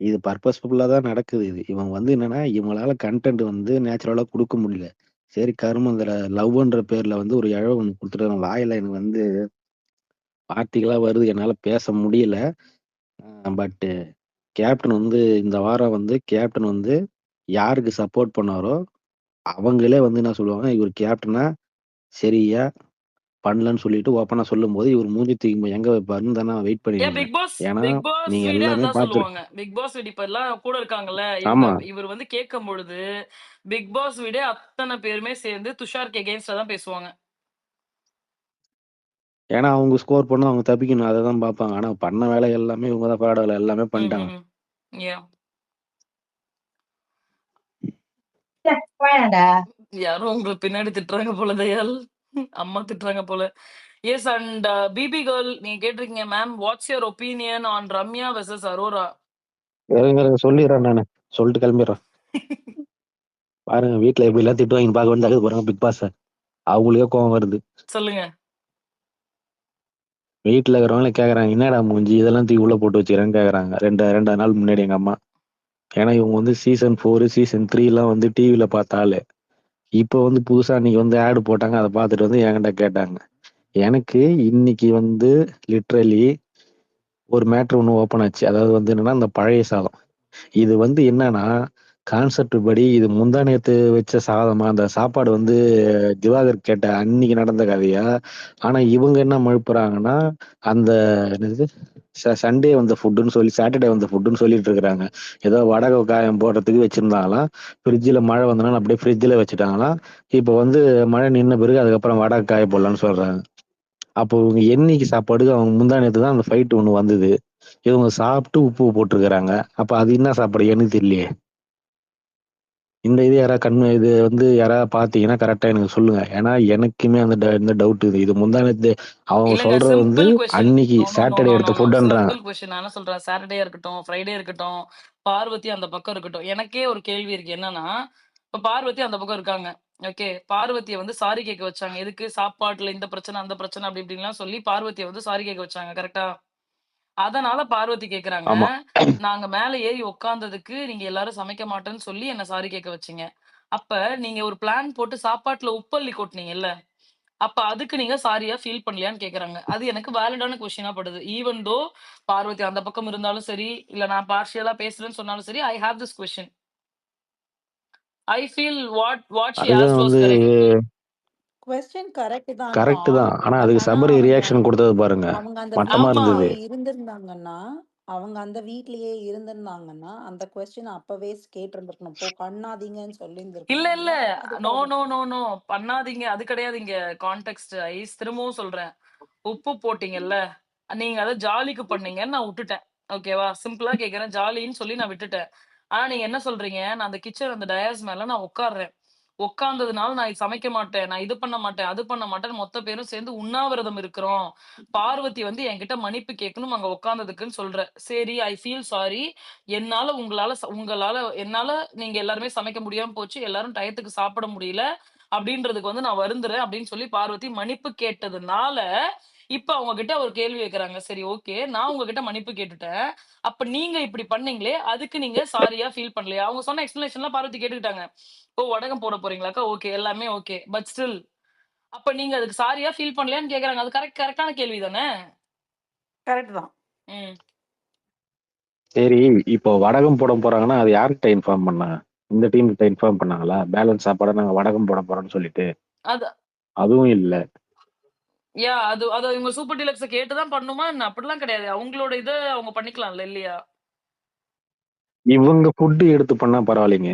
இது பர்பஸ்ஃபுல்லா தான் நடக்குது இது. இவன் வந்து என்னன்னா, இவங்களால கன்டென்ட் வந்து நேச்சுரலா குடுக்க முடியல. சரி கருமம் இந்த லவ்வுன்ற பேர்ல வந்து ஒரு இழவு ஒண்ணு குடுத்துட்டாங்க. வாயில எனக்கு வந்து வார்த்தைகளா வருது. என்னால பேச முடியல. பட் கேப்டன் வந்து இந்த வாரம் வந்து கேப்டன் வந்து யாருக்கு சப்போர்ட் பண்ணாரோ, அவங்களே வந்து என்ன சொல்லுவாங்க, இவரு கேப்டனா சரியா பண்ணலன்னு சொல்லிட்டு ஓப்பனா சொல்லும்போது, இவரு மூஞ்சி தூக்கி எங்க வைப்பாருன்னு தான் நான் வெயிட் ஏன் பண்ணியிருந்தேன். ஏன்னா, பிக் பாஸ் நீங்க வீடே எல்லாமே அதான் சொல்லுவாங்க. பார்த்துருப்பீங்க. பிக் பாஸ் வீடு இப்ப எல்லாம் கூட இருக்காங்கல்ல, ஆமா. இவர் வந்து கேட்கும் பொழுது, பிக் பாஸ் வீடே அத்தன பேருமே சேர்ந்து துஷாருக்கு எகெயின்ஸ்டா தான் பேசுவாங்க. ஏன்னா, அவங்க ஸ்கோர் பண்ணா அவங்க தப்பிக்கணும். அததான் பார்ப்பாங்க. ஆனா, பண்ண வேலை எல்லாமே இவங்க தான் ஃப்ராட் வேலை எல்லாமே பண்ணிட்டாங்க. யாஹ்! போயாடா. யாரோ உங்கள பின்னாடி திட்டுறாங்க போல தயாள். அம்மா திட்டுறாங்க போல. எஸ் அண்ட் பிபி கேர்ள் நீங்க கேட்டிருக்கீங்க ma'am what's your opinion on Ramya versus Arora? இருங்க சொல்லிடுறேன் நானு. சொல்லிட்டு கிளம்பிடுறேன். பாருங்க வீட்ல எப்படிலாம் திட்டுவாங்க பார்க்க வந்து தகுது பாருங்க பிக் பாஸ. அவங்களுக்கே கோவம் வருது. சொல்லுங்க. வீட்ல இருக்கிறவங்களே கேக்குறாங்க, என்னடா மூஞ்சி இதெல்லாம் தூக்கி உள்ள போட்டு வச்சுக்கிறேன்னு கேக்குறாங்க. ரெண்டாவது நாள் முன்னாடி எங்க அம்மா. ஏன்னா இவங்க வந்து சீசன் 4 சீசன் 3 எல்லாம் வந்து டிவில பார்த்த ஆளு. இப்போ வந்து புதுசா இன்னைக்கு வந்து ஆடு போட்டாங்க. அதை பார்த்துட்டு வந்து என்கிட்ட கேட்டாங்க. எனக்கு இன்னைக்கு வந்து லிட்ரலி ஒரு மேட்ரு ஒண்ணு ஓப்பன் ஆச்சு. அதாவது வந்து என்னன்னா, இந்த பழைய சாதம். இது வந்து என்னன்னா, கான்செப்ட் படி இது முந்தா நேத்து வச்ச சாதமா? அந்த சாப்பாடு வந்து திவாகர் கேட்ட அன்னைக்கு நடந்த கதையா? ஆனா இவங்க என்ன மழுப்புறாங்கன்னா, அந்த என்னது சண்டே வந்த ஃபுட்டுன்னு சொல்லி சாட்டர்டே வந்த ஃபுட்டுன்னு சொல்லிட்டு இருக்கிறாங்க. ஏதோ வடக காயம் போடுறதுக்கு வச்சிருந்தாங்களாம். ஃப்ரிட்ஜ்ல மழை வந்தனால அப்படியே ஃப்ரிட்ஜ்ல வச்சுட்டாங்களாம். இப்ப வந்து மழை நின்ன பிறகு அதுக்கப்புறம் வடக காய போடலான்னு சொல்றாங்க. அப்போ இவங்க என்னைக்கு சாப்பாடு அவங்க முந்தா நேத்து தான் அந்த ஃபைட் ஒண்ணு வந்தது. இவங்க சாப்பிட்டு உப்பு போட்டிருக்கிறாங்க. அப்ப அது என்ன சாப்பாடு எனக்கு தெரியலையே. இந்த இது இது வந்து யாராவது பார்த்தீங்கன்னா கரெக்டா எனக்கு சொல்லுங்க. ஏன்னா எனக்குமே அந்த இந்த டவுட் இது. இது முந்தா நேத்து அவங்க இல்லங்க. சொல்றது வந்து சிம்பிள் கொஸ்டின். அன்னைக்கு no, no, no, Saturday no, no, எடுத்த நோ. ஃபுட்ன்றாங்க. Simple question. நான் என்ன சொல்றேன், சாட்டர்டேயா இருக்கட்டும், ஃப்ரைடே இருக்கட்டும், பார்வதி அந்த பக்கம் இருக்கட்டும். எனக்கே ஒரு கேள்வி இருக்கு. என்னன்னா, இப்ப பார்வதி அந்த பக்கம் இருக்காங்க. ஓகே. பார்வதிய வந்து சாரி கேட்க வச்சாங்க. எதுக்கு? சாப்பாட்டுல இந்த பிரச்சனை, அந்த பிரச்சனை அப்படி இப்படின்லாம் சொல்லி பார்வதிய வந்து சாரி கேட்க வச்சாங்க. கரெக்ட்டா? அதனால பார்வதி கேட்கறாங்க, ஆமா. "நாங்க மேல ஏறி உட்கார்ந்ததுக்கு நீங்க எல்லாரும் சமைக்க மாட்டேன்னு சொல்லி என்ன சாரி கேட்க வச்சீங்க. அப்ப நீங்க ஒரு பிளான் போட்டு சாப்பாட்டுல உப்பள்ளி கொட்டுனீங்கல்ல, அப்ப அதுக்கு நீங்க சாரியா ஃபீல் பண்ணலையான்னு கேட்கறாங்க. அது எனக்கு வேலிடான கொஸ்டினா படுது. ஈவன் தோ பார்வதி அந்த பக்கம் இருந்தாலும் சரி, இல்ல நான் பார்ஷியலா பேசுறேன்னு சொன்னாலும் சரி, I have this question. I feel what she அதுதான் ஆஸ்க்ட் வாஸ் வந்து கரெக்ட். கொஸ்டின் கரெக்ட் தான்ப்பா. கரெக்ட் தான். ஆனா பட் அதுக்கு ஆனா சபரி அவங்க ரியாக்ஷன் கொடுத்தது பாருங்க. அவங்க அந்த மட்டமா ஆமா. இருந்தது. வீட்லயே இருந்திருந்தாங்கன்னா அவங்க அந்த வீட்லயே இருந்திருந்தாங்கன்னா அந்த கொஸ்டின் அப்பவே கேட்டிருந்திருக்கணும். போ பண்ணாதீங்கன்னு இல்ல, சொல்லியிருந்திருக்கணும் இல்ல. இல்ல. நோ, அதுக்காக நோ, நோ, நோ. பண்ணாதீங்க. அது கிடையாது இங்க கான்டெக்ஸ்ட். திரும்பவும் சொல்றேன். உப்பு போட்டீங்கல்ல, நீங்க அத ஜாலிக்கு பண்ணீங்கன்னு நான் உட்டுட்டேன். ஓகேவா? சிம்பிளா கேட்கிறேன். ஜாலின்னு சொல்லி நான் விட்டுட்டேன். ஆனா நீங்க என்ன சொல்றீங்க, நான் அந்த கிச்சன் அந்த டயாஸ் மேல நான் உட்கார்றேன். உட்கார்ந்ததுனால நான் இது சமைக்க மாட்டேன். நான் இது பண்ண மாட்டேன், அது பண்ண மாட்டேன்னு மொத்த பேரும் சேர்ந்து உண்ணாவிரதம் இருக்கிறோம். பார்வதி வந்து என்கிட்ட மன்னிப்பு கேட்கணும் அங்க உட்கார்ந்ததுக்குன்னு சொல்ற. சரி, ஐ ஃபீல் சாரி. என்னால நீங்க எல்லாருமே சமைக்க முடியாம போச்சு. எல்லாரும் டயத்துக்கு சாப்பிட முடியல. அப்படின்றதுக்கு வந்து நான் வருந்துறேன் அப்படின்னு சொல்லி பார்வதி மன்னிப்பு கேட்டதுனால, இப்ப அவங்க கிட்ட ஒரு கேள்வி கேட்கறாங்க. சரி, ஓகே. நான் உங்ககிட்ட மன்னிப்பு கேட்டுட்டேன். அப்ப நீங்க இப்படி பண்ணீங்களே, அதுக்கு நீங்க சாரியா ஃபீல் பண்ணலையா? அவங்க சொன்ன எக்ஸ்ப்ளனேஷன்லாம் பார்வதி கேட்டுக்கிட்டாங்க. ஓ! வடகம் போட போறீங்களாக்கா? ஓகே. எல்லாமே ஓகே. பட் ஸ்டில் அப்ப நீங்க அதுக்கு சாரியா ஃபீல் பண்ணலையான்னு கேட்கறாங்க. அது கரெக்ட்டான கேள்வி தானே? கரெக்ட் தான். ம். சரி, இப்போ வடகம் போட போறாங்கன்னா அது யார்கிட்ட இன்ஃபார்ம் பண்ணாங்க? இந்த டீம் கிட்ட இன்ஃபார்ம் பண்ணாங்களா? பேலன்ஸ் சாப்பாட நாங்க வடகம் போட போறோம்னு சொல்லிட்டு. அது அதுவும் இல்ல. அது அது இவங்க சூப்பர் டீலக்ஸ கேட்டு தான் பண்ணணுமா என்ன? அப்படிலாம் கிடையாது. அவங்களோட இத அவங்க பண்ணிக்கலாம்ல இல்லையா? இவங்க ஃபுட் எடுத்து பண்ணா பரவாயில்லைங்க.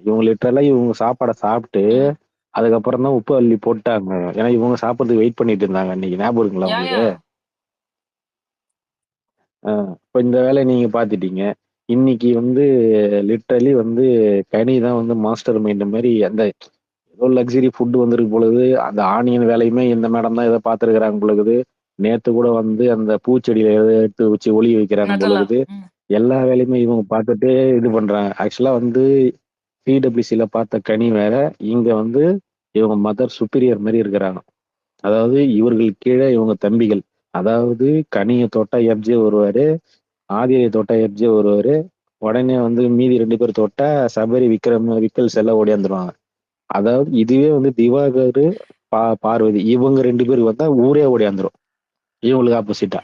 இவங்க லிட்டரலா இவங்க சாப்பாட சாப்பிட்டு, ம். அதுக்கப்புறம் தான் உப்பு அள்ளி போட்டாங்க. ஏன்னா இவங்க சாப்பிடுறதுக்கு வெயிட் பண்ணிட்டு இருந்தாங்க அன்னைக்கு. ஞாபகம் இருக்குங்களா யா, உங்களுக்கு? யா. இப்ப இந்த வேலைய நீங்க பார்த்துட்டீங்க. இன்னைக்கு வந்து லிட்டரலி வந்து கனி தான் வந்து மாஸ்டர் மைண்ட் மாரி அந்த ஏதோ லக்ஸரி ஃபுட் வந்திருக்கு பொழுது, அந்த ஆனியன் வேலையுமே இந்த மேடம் தான் ஏதோ பார்த்துருக்காங்க பொழுது. நேத்து கூட வந்து அந்த பூச்செடியில ஏதோ எடுத்து வச்சு ஒளிய வைக்கிறாங்க நட்டலா. பொழுது. ம். எல்லா வேலையுமே இவங்க பார்த்துட்டு இது பண்றாங்க. ஆக்சுவலா வந்து பிடபிள்யூசில பார்த்த கனி வேற, இங்க வந்து இவங்க மதர் சுப்பீரியர் மாரி இருக்கிறாங்க. அதாவது இவர்களுக்கு கீழ இவங்க தம்பிகள். அதாவது கனிய தொட்டா எஃப்ஜே வருவாரு. ஆதிரை தொட்டா எஃப்ஜே வருவாரு. உடனே வந்து மீதி 2 பேர் தொட்டா சபரி, விக்கல்ஸ் எல்லாம் ஓடியாந்துருவாங்க. அதாவது இதுவே வந்து திவாகரு, பார்வதி இவங்க 2 பேருக்கு வந்தா ஊரே ஓடியாந்துரும். இவங்களுக்கு ஆப்போசிட்டா.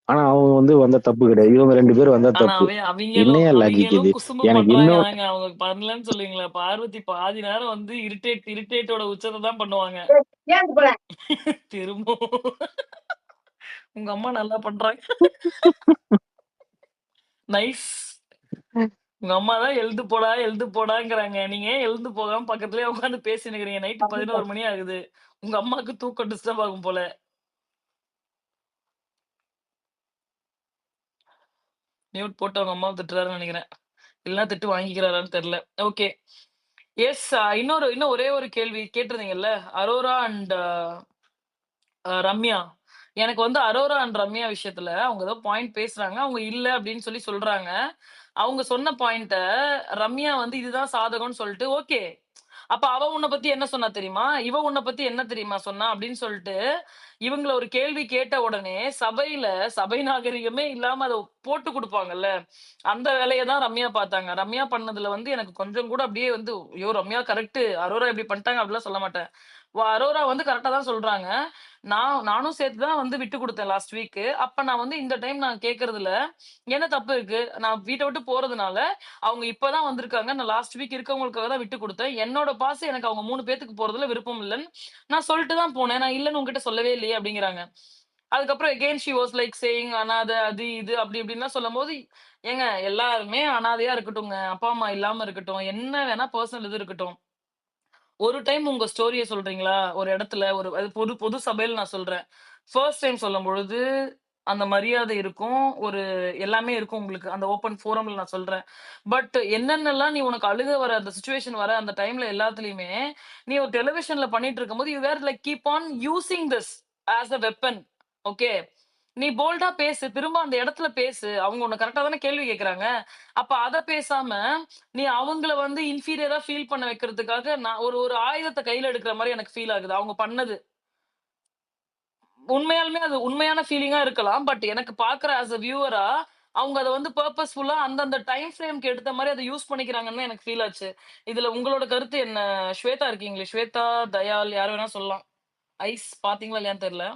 ஆனா அவங்க வந்து வந்தா தப்பு கிடையாது. இவங்க 2 பேரும் வந்தா ஆனா தப்பு. அவிங்களும் என்னையா லாஜிக் அவிங்களும் இது? குசும்பு எனக்கு பண்றாங்க இன்னும் தாங்க. அவங்க பண்ணலன்னு சொல்லுவீங்களா? பார்வதி பாதி நேரம் வந்து இரிட்டேட்டோட உச்சத்த தான் பண்ணுவாங்க. திரும்பவும் உங்க அம்மா நல்லா பண்றாங்க. நைஸ். உங்க அம்மா தான் எழுந்து போடா, எழுந்து போடாங்கிறாங்க. நீங்க ஏன் எழுந்து போகாம பக்கத்துலயே உட்கார்ந்து பேசினுக்கிறீங்க? நைட் 11 மணி ஆகுது. உங்க அம்மாக்கு தூக்கம் டிஸ்டர்ப் ஆகும் போல. மியூட் போட்டு அவங்க அம்மாவ திட்டுறாருன்னு நெனைக்கிறேன். இல்லன்னா திட்டு வாங்கிக்கிறாரான்னு தெரியல. ஓகே. எஸ். இன்னும் ஒரே ஒரு கேள்வி கேட்டிருந்தீங்கல்ல. அரோரா அண்ட் ரம்யா. எனக்கு வந்து அரோரா அண்ட் ரம்யா விஷயத்துல அவங்க ஏதோ பாயிண்ட் பேசுறாங்க. அவங்க இல்ல அப்படின்னு சொல்லி சொல்றாங்க. அவங்க சொன்ன பாயிண்ட்ட ரம்யா வந்து இதுதான் சாதகம்னு சொல்லிட்டு, ஓகே. அப்ப அவ உன்ன பத்தி என்ன சொன்னா தெரியுமா? இவ உன்ன பத்தி என்ன தெரியுமா சொன்னா? அப்படின்னு சொல்லிட்டு, இவங்கள ஒரு கேள்வி கேட்ட உடனே சபையில சபை நாகரிகமே இல்லாம அதை போட்டு கொடுப்பாங்கல்ல, அந்த வேலையை தான் ரம்யா பார்த்தாங்க. ரம்யா பண்ணதுல வந்து எனக்கு கொஞ்சம் கூட அப்படியே வந்து ஐயோ ரம்யா கரெக்ட், அரோரா இப்படி பண்ணிட்டாங்க அப்படிலாம் சொல்ல மாட்டேன். அரோரா வந்து கரெக்டா தான் சொல்றாங்க. நானும் சேர்த்து தான் வந்து விட்டு கொடுத்தேன் லாஸ்ட் வீக். அப்ப நான் வந்து இந்த டைம் நான் கேட்கறதுல என்ன தப்பு இருக்கு? நான் வீட்டை விட்டு போறதுனால அவங்க இப்பதான் வந்திருக்காங்க. நான் லாஸ்ட் வீக் இருக்கவங்களுக்காக தான் விட்டு கொடுத்தேன். என்னோட பாஸ் எனக்கு அவங்க 3 பேத்துக்கு போறதுல விருப்பம் இல்லன்னு நான் சொல்லிட்டு தான் போனேன். நான் இல்லன்னு உன்கிட்ட சொல்லவே இல்லையே அப்படிங்கிறாங்க. அதுக்கப்புறம் again she was like saying அனாதை அது இது அப்படி இப்படின்லாம் சொல்லும்போது, ஏங்க எல்லாருமே அனாதையா இருக்கட்டுங்க. அப்பா, அம்மா இல்லாம இருக்கட்டும். என்ன வேணா பெர்சனல் இது இருக்கட்டும். ஒரு டைம் உங்க ஸ்டோரிய சொல்றீங்களா? ஒரு இடத்துல ஒரு அது பொது பொது சபையில நான் சொல்றேன். ஃபர்ஸ்ட் டைம் சொல்லும்பொழுது, அந்த மரியாதை இருக்கும். ஒரு எல்லாமே இருக்கும் உங்களுக்கு. அந்த ஓப்பன் ஃபோரம்ல நான் சொல்றேன். பட் என்னென்னலாம் நீ உனக்கு அழுக வர அந்த சிச்சுவேஷன் வர அந்த டைம்ல எல்லாத்துலயுமே, நீ ஒரு டெலிவிஷன்ல பண்ணிட்டு இருக்கும்போது, you were like keep on using this as a weapon. Okay. நீ போல்டா பேசு. திரும்ப அந்த இடத்துல பேசு. அவங்க உன்ன கரெக்ட்டா தானே கேள்வி கேட்கறாங்க. அப்ப அத பேசாம, நீ அவங்கள வந்து இன்ஃபீரியரா ஃபீல் பண்ண வைக்கிறதுக்காக, நான் ஒரு ஒரு ஆயுதத்த கையில எடுக்கிற மாரி எனக்கு ஃபீல் ஆகுது. அவங்க பண்ணது. உண்மையாலுமே அது உண்மையான ஃபீலிங்கா இருக்கலாம். பட் எனக்கு பார்க்குற ஆஸ் அ வியூவரா, அவங்க அத வந்து பர்ப்பஸ்ஃபுல்லா அந்தந்த டைம் ஃப்ரேம்க்கு ஏத்த மாரி அத யூஸ் பண்ணிக்கிறாங்கன்னு தான் எனக்கு ஃபீல் ஆச்சு. இதுல உங்களோட கருத்து என்ன? ஸ்வேதா இருக்கீங்களே, ஸ்வேதா, தயாள் யார் வேணா சொல்லலாம். ஐஸ் பார்த்தீங்களா இல்லையான்னு தெரியல.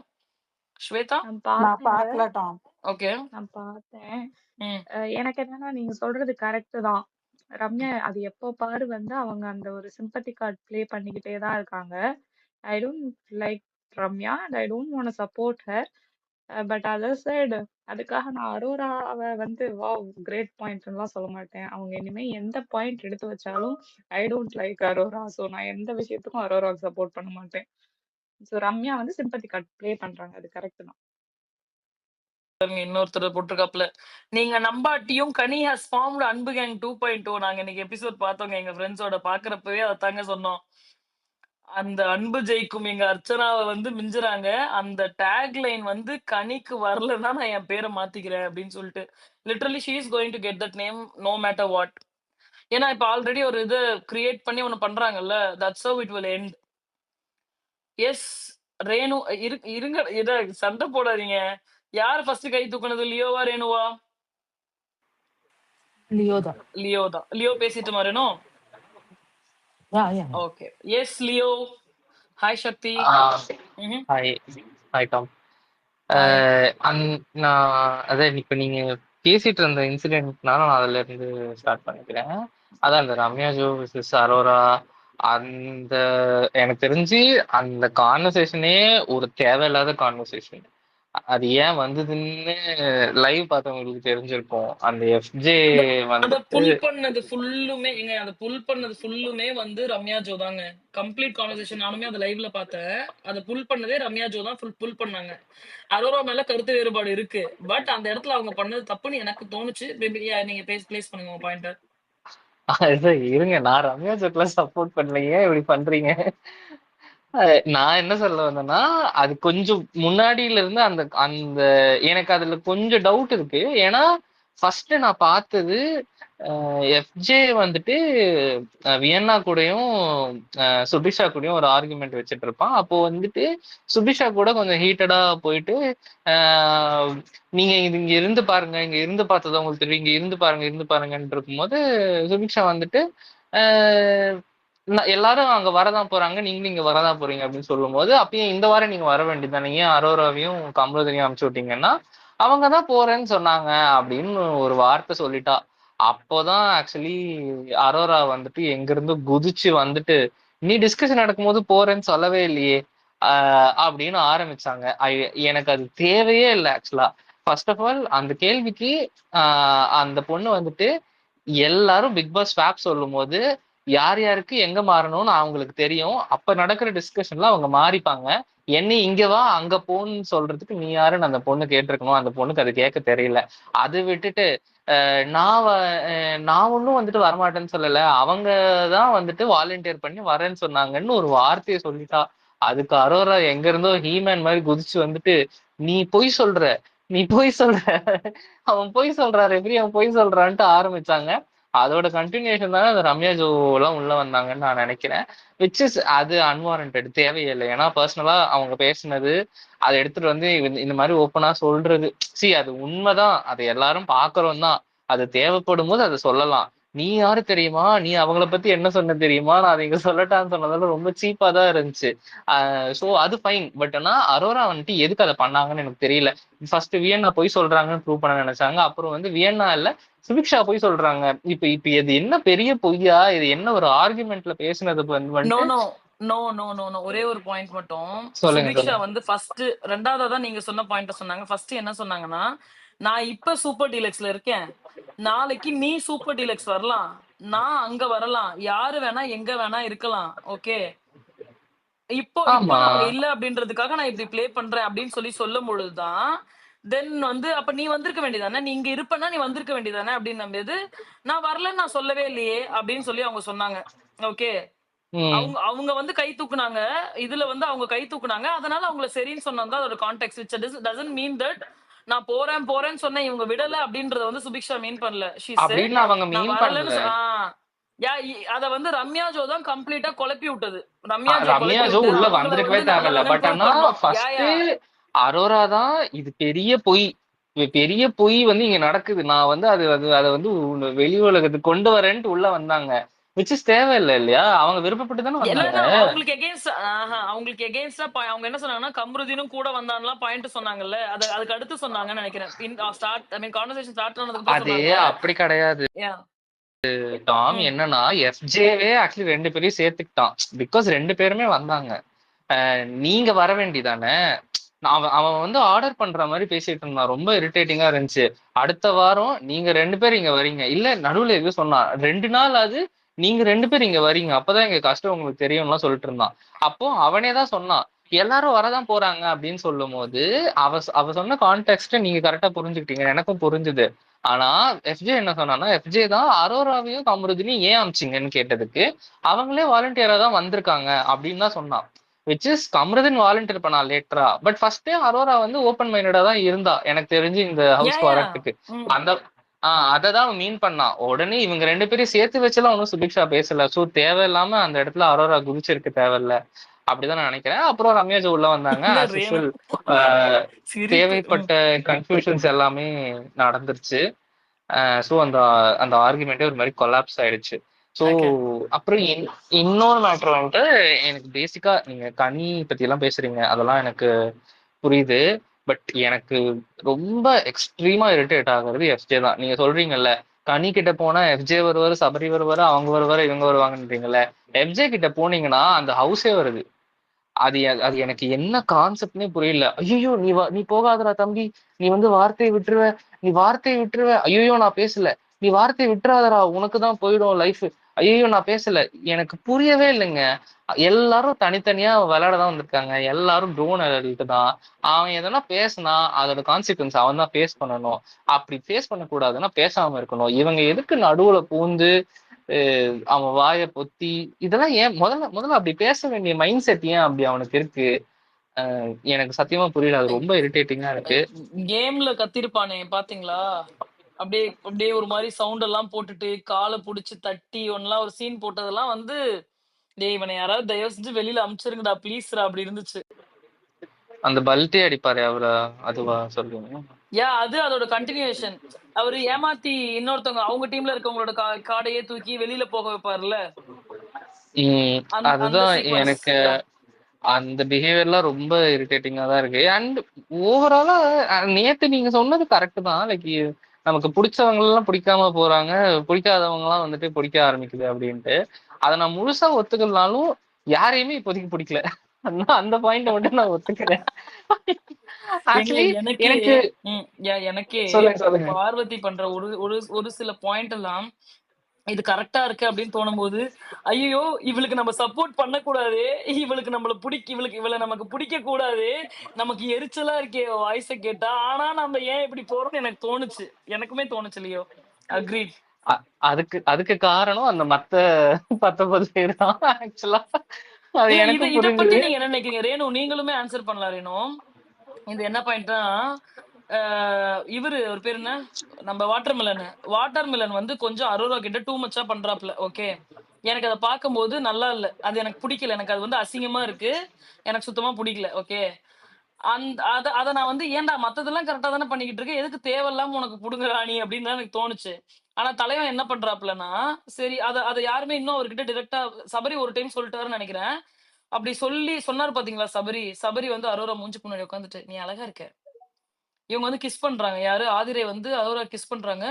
ஸ்வேதா? நான் நான் பார்த்தேங்க. பார்க்கல டாம். ஓகே. நான் பார்த்தேன். ம். எனக்கு என்னன்னா நீங்க சொல்றது கரெக்ட் தான். ரம்யா அது எப்போ பாரு வந்து அவங்க அந்த ஒரு சிம்பத்தி கார்ட் ப்ளே பண்ணிக்கிட்டே தான் இருக்காங்க. I don't like Ramya and I don't want support her. But other side அதுக்காக நான் அரோராவ வந்து வாவ் கிரேட் பாயிண்ட்லாம் சொல்ல மாட்டேன். அவங்க இனிமே எந்த பாயிண்ட் எடுத்து வச்சாலும் I don't like Arora. So நான் எந்த விஷயத்துக்கும் அரோராவுக்கு சப்போர்ட் பண்ண மாட்டேன். ஸோ ரம்யா வந்து சிம்பத்தி கார்ட் ப்ளே பண்றாங்க. அது கரெக்ட் தான். பாருங்க இன்னொருத்தர் போட்டிருக்காப்ல. நீங்க நம்பாட்டியும் கனி ஹஸ் ஃபார்ம்டு அன்பு கேங் 2.0 நாங்க இன்னைக்கு எபிசோட் பார்த்தோங்க எங்க ஃப்ரெண்ட்ஸோட பாக்குறப்பவே அதாங்க சொன்னோம். அந்த அன்பு ஜெயிக்கும் எங்க அர்ச்சனாவை வந்து மிஞ்சுறாங்க. அந்த டேக் லைன் வந்து கனிக்கு வரலன்னா நான் என் பேரை மாத்திக்கிறேன் அப்படின்னு சொல்லிட்டு literally she is going to get that name no matter what. ஏன்னா இப்ப ஆல்ரெடி ஒரு இது கிரியேட் பண்ணி ஒண்ணு பண்றாங்கல்ல, that's how it will end. Yes Renu இருங்க இத சண்டை போடாதீங்க. யார் ஃபர்ஸ்ட் கை தூக்குனது, லியோவா ரேணுவா? லியோ தான். லியோ தான். லியோ பேசிட்டுமா Renu? Yeah. Okay. Yes Leo. Hi Sakthi. ம்ஹும். Hi hi Tom. ஹாய். நான் அதான் இப்போ நீங்க பேசிட்டு இருந்த இன்சிடென்ட்னால நான் அதுல இருந்து ஸ்டார்ட் பண்ணிக்கிறேன். அதான் அந்த ரம்யா ஜோ விசஸ் அரோரா, அந்த எனக்கு தெரிஞ்சு அந்த கான்வர்சேஷனே ஒரு தேவையில்லாத கான்வர்சேஷன். அது ஏன் வந்ததுன்னு லைவ் பார்த்தவங்களுக்கு தெரிஞ்சிருக்கும். அந்த எஃப்ஜே அத அத வந்துட்டு புல் பண்ணது ஃபுல்லுமே அந்த புல் பண்ணது ஃபுல்லுமே வந்து ரம்யா ஜோ தாங்க. கம்ப்ளீட் கான்வர்சேஷன் நானுமே அத லைவ்ல பார்த்தேன். அத புல் பண்ணதே ரம்யா ஜோ தான் புல் பண்ணாங்க. அரோரா மேல கருத்து வேறுபாடு இருக்கு. பட் அந்த இடத்துல அவங்க பண்ணது தப்புன்னு எனக்கு தோணுச்சு. நீங்க பிளேஸ் பண்ணுங்க உங்க பாயிண்ட. இருங்க, நான் ரம்யா ஜோக்கெல்லாம் சப்போர்ட் பண்ணல, ஏன் இப்படி பண்றீங்க? நான் என்ன சொல்ல வந்தேன்னா, அது கொஞ்சம் முன்னாடியில இருந்து அந்த அந்த எனக்கு அதுல கொஞ்சம் டவுட் இருக்கு. ஏன்னா ஃபர்ஸ்ட் நான் பார்த்தது எஃப்ஜே வந்துட்டு வியன்னா கூடயும் சுபிஷா கூடயும் ஒரு ஆர்குமெண்ட் வச்சுட்டு இருப்பான். அப்போ வந்துட்டு சுபிஷா கூட கொஞ்சம் ஹீட்டடா போயிட்டு ஆஹ் நீங்க இங்க இருந்து பாருங்க, இங்க இருந்து பார்த்தது உங்களுக்கு தெரியும், இங்க இருந்து பாருங்கன்னு இருக்கும்போது சுபிக்ஷா வந்துட்டு எல்லாரும் அங்க வரதான் போறாங்க, நீங்களும் இங்க வரதான் போறீங்க அப்படின்னு சொல்லும்போது, அப்பயும் இந்த வாரம் நீங்க வர வேண்டியதானே, ஏன் அரோராவையும் கமலோதனையும் அனுப்பிச்சு விட்டீங்கன்னா அவங்கதான் போறேன்னு சொன்னாங்க அப்படின்னு ஒரு வார்த்தை சொல்லிட்டா. அப்போதான் ஆக்சுவலி அரோரா வந்துட்டு எங்க இருந்து குதிச்சு வந்துட்டு, நீ டிஸ்கஷன் நடக்கும்போது போறேன்னு சொல்லவே இல்லையே அப்படின்னு ஆரம்பிச்சாங்க. எனக்கு அது தேவையே இல்லை ஆக்சுவலா. ஃபர்ஸ்ட் ஆஃப் ஆல் அந்த கேள்விக்கு அந்த பொண்ணு வந்துட்டு எல்லாரும் பிக் பாஸ் ஸ்வாப் சொல்லும் போது யார் யாருக்கு எங்க மாறணும்னு அவங்களுக்கு தெரியும். அப்ப நடக்கிற டிஸ்கஷன்ல அவங்க மாறிப்பாங்க. என்ன இங்க வா அங்க போன்னு சொல்றதுக்கு நீ யாருன்னு அந்த பொண்ணு கேட்டிருக்கணும். அந்த பொண்ணுக்கு அது கேட்க தெரியல. அது விட்டுட்டு நான் ஒன்னும் வந்துட்டு வரமாட்டேன்னு சொல்லல, அவங்க தான் வந்துட்டு வாலண்டியர் பண்ணி வரேன்னு சொன்னாங்கன்னு ஒரு வார்த்தையை சொல்லிட்டா. அதுக்கு அரோரா எங்க இருந்தோ ஹீமேன் மாதிரி குதிச்சு வந்துட்டு, நீ பொய் சொல்ற, நீ பொய் சொல்ற, அவன் பொய் சொல்றாரு, எப்படி அவன் பொய் சொல்றான்ட்டு ஆரம்பிச்சாங்க. அதோட கண்டினியூஷன் தானே அந்த ரம்யா ஜோ எல்லாம் உள்ள வந்தாங்கன்னு நான் நினைக்கிறேன். விச் இஸ் அது அன்வாரண்டட், தேவையில்லை. ஏன்னா பர்சனலா அவங்க பேசினது அதை எடுத்துட்டு வந்து இந்த மாதிரி ஓப்பனா சொல்றது, அது உண்மைதான், அதை எல்லாரும் பாக்குறோம் தான். அது தேவைப்படும் போது அதை சொல்லலாம். நீ யாரு தெரியுமா, நீ அவங்கள பத்தி என்ன சொன்ன தெரியுமா, நான் அதை இங்க சொல்லட்டான்னு சொன்னதால ரொம்ப சீப்பா தான் இருந்துச்சு. சோ அது ஃபைன். பட் ஆனா அரோரா வந்துட்டு எதுக்கு அதை பண்ணாங்கன்னு எனக்கு தெரியல. ஃபர்ஸ்ட் வியன்னா போய் சொல்றாங்கன்னு ப்ரூவ் பண்ண நினைச்சாங்க. அப்புறம் வந்து வியன்னா இல்ல, சுபிக்ஷா போய் சொல்றாங்க. இப்ப இப்ப இது என்ன பெரிய பொய்யா, இது என்ன ஒரு ஆர்குமெண்ட்ல பேசுனது நோ வந்துட்டு. No no no no no ஒரே ஒரு பாயிண்ட் மட்டும். சொல்லுங்க சுபிக்ஷா சொல்லுங்க. வந்து ஃபர்ஸ்ட் ரெண்டாவதா தான் நீங்க சொன்ன பாயிண்ட் சொன்னாங்க. ஃபர்ஸ்ட் என்ன சொன்னாங்கன்னா, நான் இப்ப சூப்பர் டீலக்ஸ்ல இருக்கேன், நாளைக்கு நீ சூப்பர் டீலக்ஸ் வரலாம், நான் அங்க வரலாம், யாரு வேணா எங்க வேணா இருக்கலாம், ஓகே, இப்போ இப்போ ஆமா நான் அங்க இல்ல அப்படின்றதுக்காக நான் இப்படி ப்ளே பண்றேன் அப்படின்னு சொல்லி சொல்லும் பொழுதுதான் தென் வந்து அப்ப நீ வந்திருக்க வேண்டியதானே, நீ இங்க இருப்பனா நீ வந்திருக்க வேண்டியதானே அப்படின்னு நம்பியது. நான் வரலன்னு நான் சொல்லவே இல்லையே அப்படின்னு சொல்லி அவங்க சொன்னாங்க. ஓகே, உம் அவங்க அவங்க வந்து கை தூக்குனாங்க, இதுல வந்து அவங்க கை தூக்குனாங்க, அதனால அவங்கள சரின்னு சொன்னது அதோட context which doesn't mean that நான் போறேன் போறேன்னு சொன்னேன் இவங்க விடல அப்படின்றத வந்து சுபிக்ஷா மீன் பண்ணல. ஷீ செட் அப்படின்னு அவங்க நான் மீன் பண்ணல. வரலன்னு அத வந்து ரம்யா ஜோ தான் கம்ப்ளீட்டா குழப்பி விட்டது. ரம்யா ஜோ ரம்யா குழப்பி ஜோ விட்டு உள்ள அவங்கள வந்திருக்கவே வந்து தேவையில்ல. நல்லவங்கன்னு பட் ப்ரூவ் ஆனா பண்ணோம். யா ஃபர்ஸ்ட் யா அரோரா தான் இது பெரிய பொய், பெரிய பொய் வந்து இங்க நடக்குது, நான் வந்து அது அது அதை வந்து வெளி உலகத்துக்கு கொண்டு வரேன்ட்டு உள்ள வந்தாங்க. விச் இஸ் தேவையில்லை இல்லையா, அவங்க விருப்பப்பட்டு தானே வந்தாங்க. எல்லாரும் அவங்களுக்கு எகெயின்ஸ்ட் அவங்களுக்கு எகெயின்ஸ்டா அவங்க என்ன சொன்னாங்கன்னா கம்ருதீனும் கூட வந்தான்லாம் பாயிண்ட் சொன்னாங்கல்ல, அதுக்கு அடுத்து சொன்னாங்கன்னு நினைக்கிறேன். ஸ்டார்ட் ஐ மீன் கான்வர்சேஷன் ஸ்டார்ட் ஆனதுக்கு அப்புறம் அதே சொன்னாங்க. அப்படி கிடையாது யா டாம். ம் என்னன்னா எஃப்ஜேவே ஆக்சுவலி ரெண்டு பேரையும் சேர்த்துக்கிட்டான். பிகாஸ் ரெண்டு பேருமே வந்தாங்க. நீங்க வர வேண்டிதானே. அவன் அவன் வந்து ஆர்டர் பண்ற மாதிரி பேசிட்டு இருந்தான், ரொம்ப இரிட்டேட்டிங்கா இருந்துச்சு. அடுத்த வாரம் நீங்க ரெண்டு பேரும் இங்க வரீங்க, இல்ல நடுவுல எதுவும் சொன்னான், 2 நாள் அது நீங்க ரெண்டு பேரும் இங்க வரீங்க, அப்பதான் எங்க கஷ்டம் உங்களுக்கு தெரியும்லாம் சொல்லிட்டு இருந்தான். அப்போ அவனே தான் சொன்னான் எல்லாரும் வரதான் போறாங்க அப்படின்னு சொல்லும் போது அவ சொன்ன கான்டெக்ட் நீங்க கரெக்டா புரிஞ்சுக்கிட்டீங்க, எனக்கும் புரிஞ்சுது. ஆனா எஃப்ஜே என்ன சொன்னான்னா, எஃப்ஜே தான் அரோராவையும் கமருதினையும் ஏன் அமிச்சிங்கன்னு கேட்டதுக்கு அவங்களே வாலண்டியரா தான் வந்திருக்காங்க அப்படின்னு தான் சொன்னான். விச் இஸ் கம்ருதீன் வாலண்டியர் பண்ணா லேட்டரா. பட் ஃபர்ஸ்டே அரோரா வந்து ஓப்பன் மைண்டடா தான் இருந்தா எனக்கு தெரிஞ்சு இந்த யா ஹவுஸ்க்கு யா வரத்துக்கு. ம் அந்த அததான் மீன் பண்ணா. உடனே இவங்க ரெண்டு பேரும் சேர்த்து வச்செல்லாம் ஒன்றும் சுபிக்ஷா பேசல. ஸோ தேவையில்லாம அந்த இடத்துல அரோரா குதிச்சிருக்கு தேவையில்ல, அப்படிதான் நான் நினைக்கிறேன். அப்புறம் ரம்யாஜ் உள்ள வந்தாங்க இந்த ஆஸ் ரேணு யூஷுவல். சிரிப்பு தேவைப்பட்ட கன்ஃபியூஷன்ஸ் எல்லாமே நடந்துருச்சு. ஸோ அந்த அந்த ஆர்குமெண்ட்டே ஒரு மாதிரி கொலாப்ஸ் ஆயிடுச்சு. ஸோ ஓகே அப்புறம் இன்னொரு மேட்ரு வந்துட்டு, எனக்கு பேசிக்கா நீங்க கனி பத்தி எல்லாம் பேசுறீங்க, அதெல்லாம் எனக்கு புரியுது. பட் எனக்கு ரொம்ப எக்ஸ்ட்ரீமா இரிட்டேட் ஆகுறது எஃப்ஜே தான். நீங்க சொல்றீங்கல்ல கனி கிட்ட போனா எஃப்ஜே வருவாரு, சபரி வருவாரு, அவங்க வருவாரு, இவங்க வருவாங்கன்றீங்கல்ல. எஃப்ஜே கிட்ட போனீங்கன்னா அந்த ஹவுஸே வருது. அது எனக்கு என்ன கான்செப்ட்னே புரியல. ஐயோ நீ போகாதடா தம்பி, நீ வந்து வார்த்தையை விட்டுருவ, நீ வார்த்தையை விட்டுருவ, ஐயோ நான் பேசல, நீ வார்த்தையை விட்டுறாதடா உனக்கு தான் போயிடும் லைஃப், ஐயோ நான் பேசல. எனக்கு புரியவே இல்லைங்க. எல்லாரும் தனித்தனியா விளையாடதான் வந்திருக்காங்க, எல்லாரும் ட்ரோன் அடிட்டு தான். அவன் எதனா பேசினா அதோட கான்சிக்வன்ஸ் அவன் தான் ஃபேஸ் பண்ணணும். அப்படி ஃபேஸ் பண்ணக்கூடாதுன்னா பேசாம இருக்கணும். இவங்க எதுக்கு நடுவுல பூந்து அவன் வாயை பொத்தி இதெல்லாம் ஏன் முதல்ல முதல்ல அப்படி பேச வேண்டிய மைண்ட் செட் ஏன் அப்படி அவனுக்கு இருக்கு? எனக்கு சத்தியமா புரியல, அது ரொம்ப இரிட்டேட்டிங்கா இருக்கு. கேம்ல கத்திருப்பானே பாத்தீங்களா, அப்படியே அப்படியே ஒரு மாதிரி சவுண்ட் எல்லாம் போட்டுட்டு காலை புடிச்சு தட்டி ஒன்னெல்லாம் ஒரு சீன் போட்டதெல்லாம் வந்து டேய் இவனை யாராவது தயவு செஞ்சு வெளியில அமிச்சிருங்கடா ப்ளீஸ்ரா அப்படி இருந்துச்சு. அந்த பல்ட்டே அடிப்பாரு அவரா, அதுவா சொல்லுங்க. அது அதோட கண்டினியூஷன். அவரு ஏமாத்தி இன்னொருத்தவங்க அவங்க டீம்ல இருக்கவங்களோட காடையே தூக்கி வெளியில போக வைப்பாருல்ல, அந்த அதுதான் சீக்வன்ஸ். எனக்கு அந்த பிஹேவியர்லாம் ரொம்ப இரிட்டேட்டிங்கா தான் இருக்கு. அண்ட் ஓவராலா நேத்து நீங்க சொன்னது கரெக்ட் தான். லைக் நமக்கு பிடிச்சவங்க எல்லாம் பிடிக்காம போறாங்க, பிடிக்காதவங்க எல்லாம் வந்துட்டு பிடிக்க ஆரம்பிக்குது அப்படின்ட்டு. அதை நான் முழுசா ஒத்துக்கலனாலும் யாரையுமே இப்போதைக்கு பிடிக்கல. அந்த பாயிண்ட் மட்டும் நான் ஒத்துக்கிறேன். எங்க ஆக்சுவலி எனக்கே எனக்கு எனக்கே சொல்லுங்க சொல்லுங்க. பார்வதி பண்ற ஒரு ஒரு ஒரு சில பாயிண்ட் எல்லாம் இது கரெக்டா இருக்கு அப்படின்னு தோணும் போது, ஐயோ இவளுக்கு நம்ம சப்போர்ட் பண்ணக்கூடாது, இவளுக்கு நம்மள இவளை நமக்கு பிடிக்க கூடாது, நமக்கு எரிச்சலா இருக்கே வாய்ஸ கேட்டா, ஆனா நம்ம ஏன் இப்படி போறோம்னு எனக்கு தோணுச்சு. எனக்குமே தோணுச்சு இல்லையோ. அக்ரீட். அதுக்கு அதுக்கு காரணம் அந்த மத்த 19 பேர் தான் ஆக்சுவலா. அது இல்ல எனக்கும் இத பத்தி புரிஞ்சுது. நீங்க என்ன நினைக்கிறீங்க ரேணு? நீங்களுமே ஆன்சர் பண்ணலாம் ரேணு. இது என்ன பாயிண்ட்னா, இவரு ஒரு பேர் என்ன, நம்ம வாட்டர் மிலன் வந்து கொஞ்சம் அரோரா கிட்ட டூ மச்சா பண்றாப்ல. ஓகே, எனக்கு அதை பார்க்கும்போது நல்லா இல்ல, அது எனக்கு பிடிக்கல, எனக்கு அது வந்து அசிங்கமா இருக்கு, எனக்கு சுத்தமா பிடிக்கல. ஓகே, அந்த அத நான் வந்து ஏன்டா மத்ததெல்லாம் கரெக்டா தானே பண்ணிக்கிட்டு இருக்க, எதுக்கு தேவையில்லாம உனக்கு புடுங்குறா நீ அப்படின்னு தான் எனக்கு தோணுச்சு. ஆனா தலைவன் என்ன பண்றாப்லன்னா, சரி அத அத யாருமே இன்னும் அவர்கிட்ட டிரெக்டா சபரி ஒரு டைம் சொல்லிட்டாருன்னு நினைக்கிறேன். அப்படி சொன்னாரு பாத்தீங்களா சபரி. சபரி வந்து அரோரா மூஞ்சி முன்னாடி உட்காந்துட்டு, நீ அழகா இருக்க. இவங்க வந்து கிஸ் பண்றாங்க. யாரு? ஆதிரை வந்து அரோரா கிஸ் பண்றாங்க.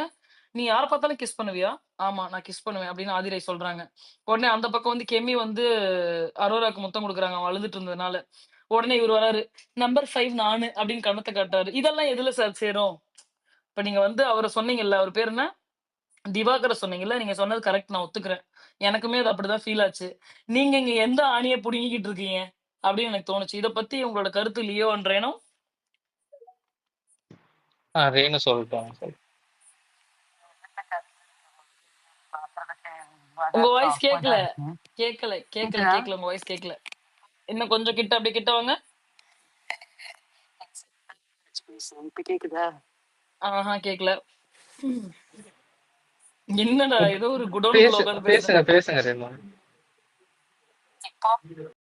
"நீ யார பார்த்தாலும் கிஸ் பண்ணுவியா?" "ஆமா, நான் கிஸ் பண்ணுவேன்" அப்படின்னு ஆதிரை சொல்றாங்க. உடனே அந்த பக்கம் வந்து கெமி வந்து அரோராக்கு முத்தம் குடுக்குறாங்க, அவன் அழுதுட்டு இருந்ததுனால. உடனே இவரு வராரு, "நம்பர் 5 நானு" அப்படின்னு கண்ணத்த காட்டுறாரு. இதெல்லாம் எதுல சார் சேரும்? இப்ப நீங்க வந்து அவர சொன்னீங்கல்ல, அவரு பேரு என்ன? திவாகர சொன்னீங்கல்ல, நீங்க சொன்னது கரெக்ட், நான் ஒத்துக்கிறேன். எனக்குமே அது அப்படிதான் ஃபீல் ஆச்சு. நீங்க இங்க எந்த ஆணிய புடுங்கிக்கிட்டு இருக்கீங்க? அப்படின்னு எனக்கு தோணுச்சு. இத பத்தி உங்களோட கருத்து லியோ அண்ட் ரேனோ? ரேணு சொல்லிட்டோம். உங்க வாய்ஸ் கேட்கல. இருக்கு. கேட்கல, கேட்கல, கேக்குதா? கேட்கல. உங்க வாய்ஸ் கேட்கல. இன்னும் கொஞ்சம் கிட்ட, அப்படியே கிட்ட வாங்க. இப்ப கேக்குதா? ஆஹா கேட்கல. ம். என்னடா ஏதோ ஒரு குடோனுக்குள்ள பேசு உட்கார்ந்து பேசுற பேசுங்க பேசுங்க ரேணு. இப்போ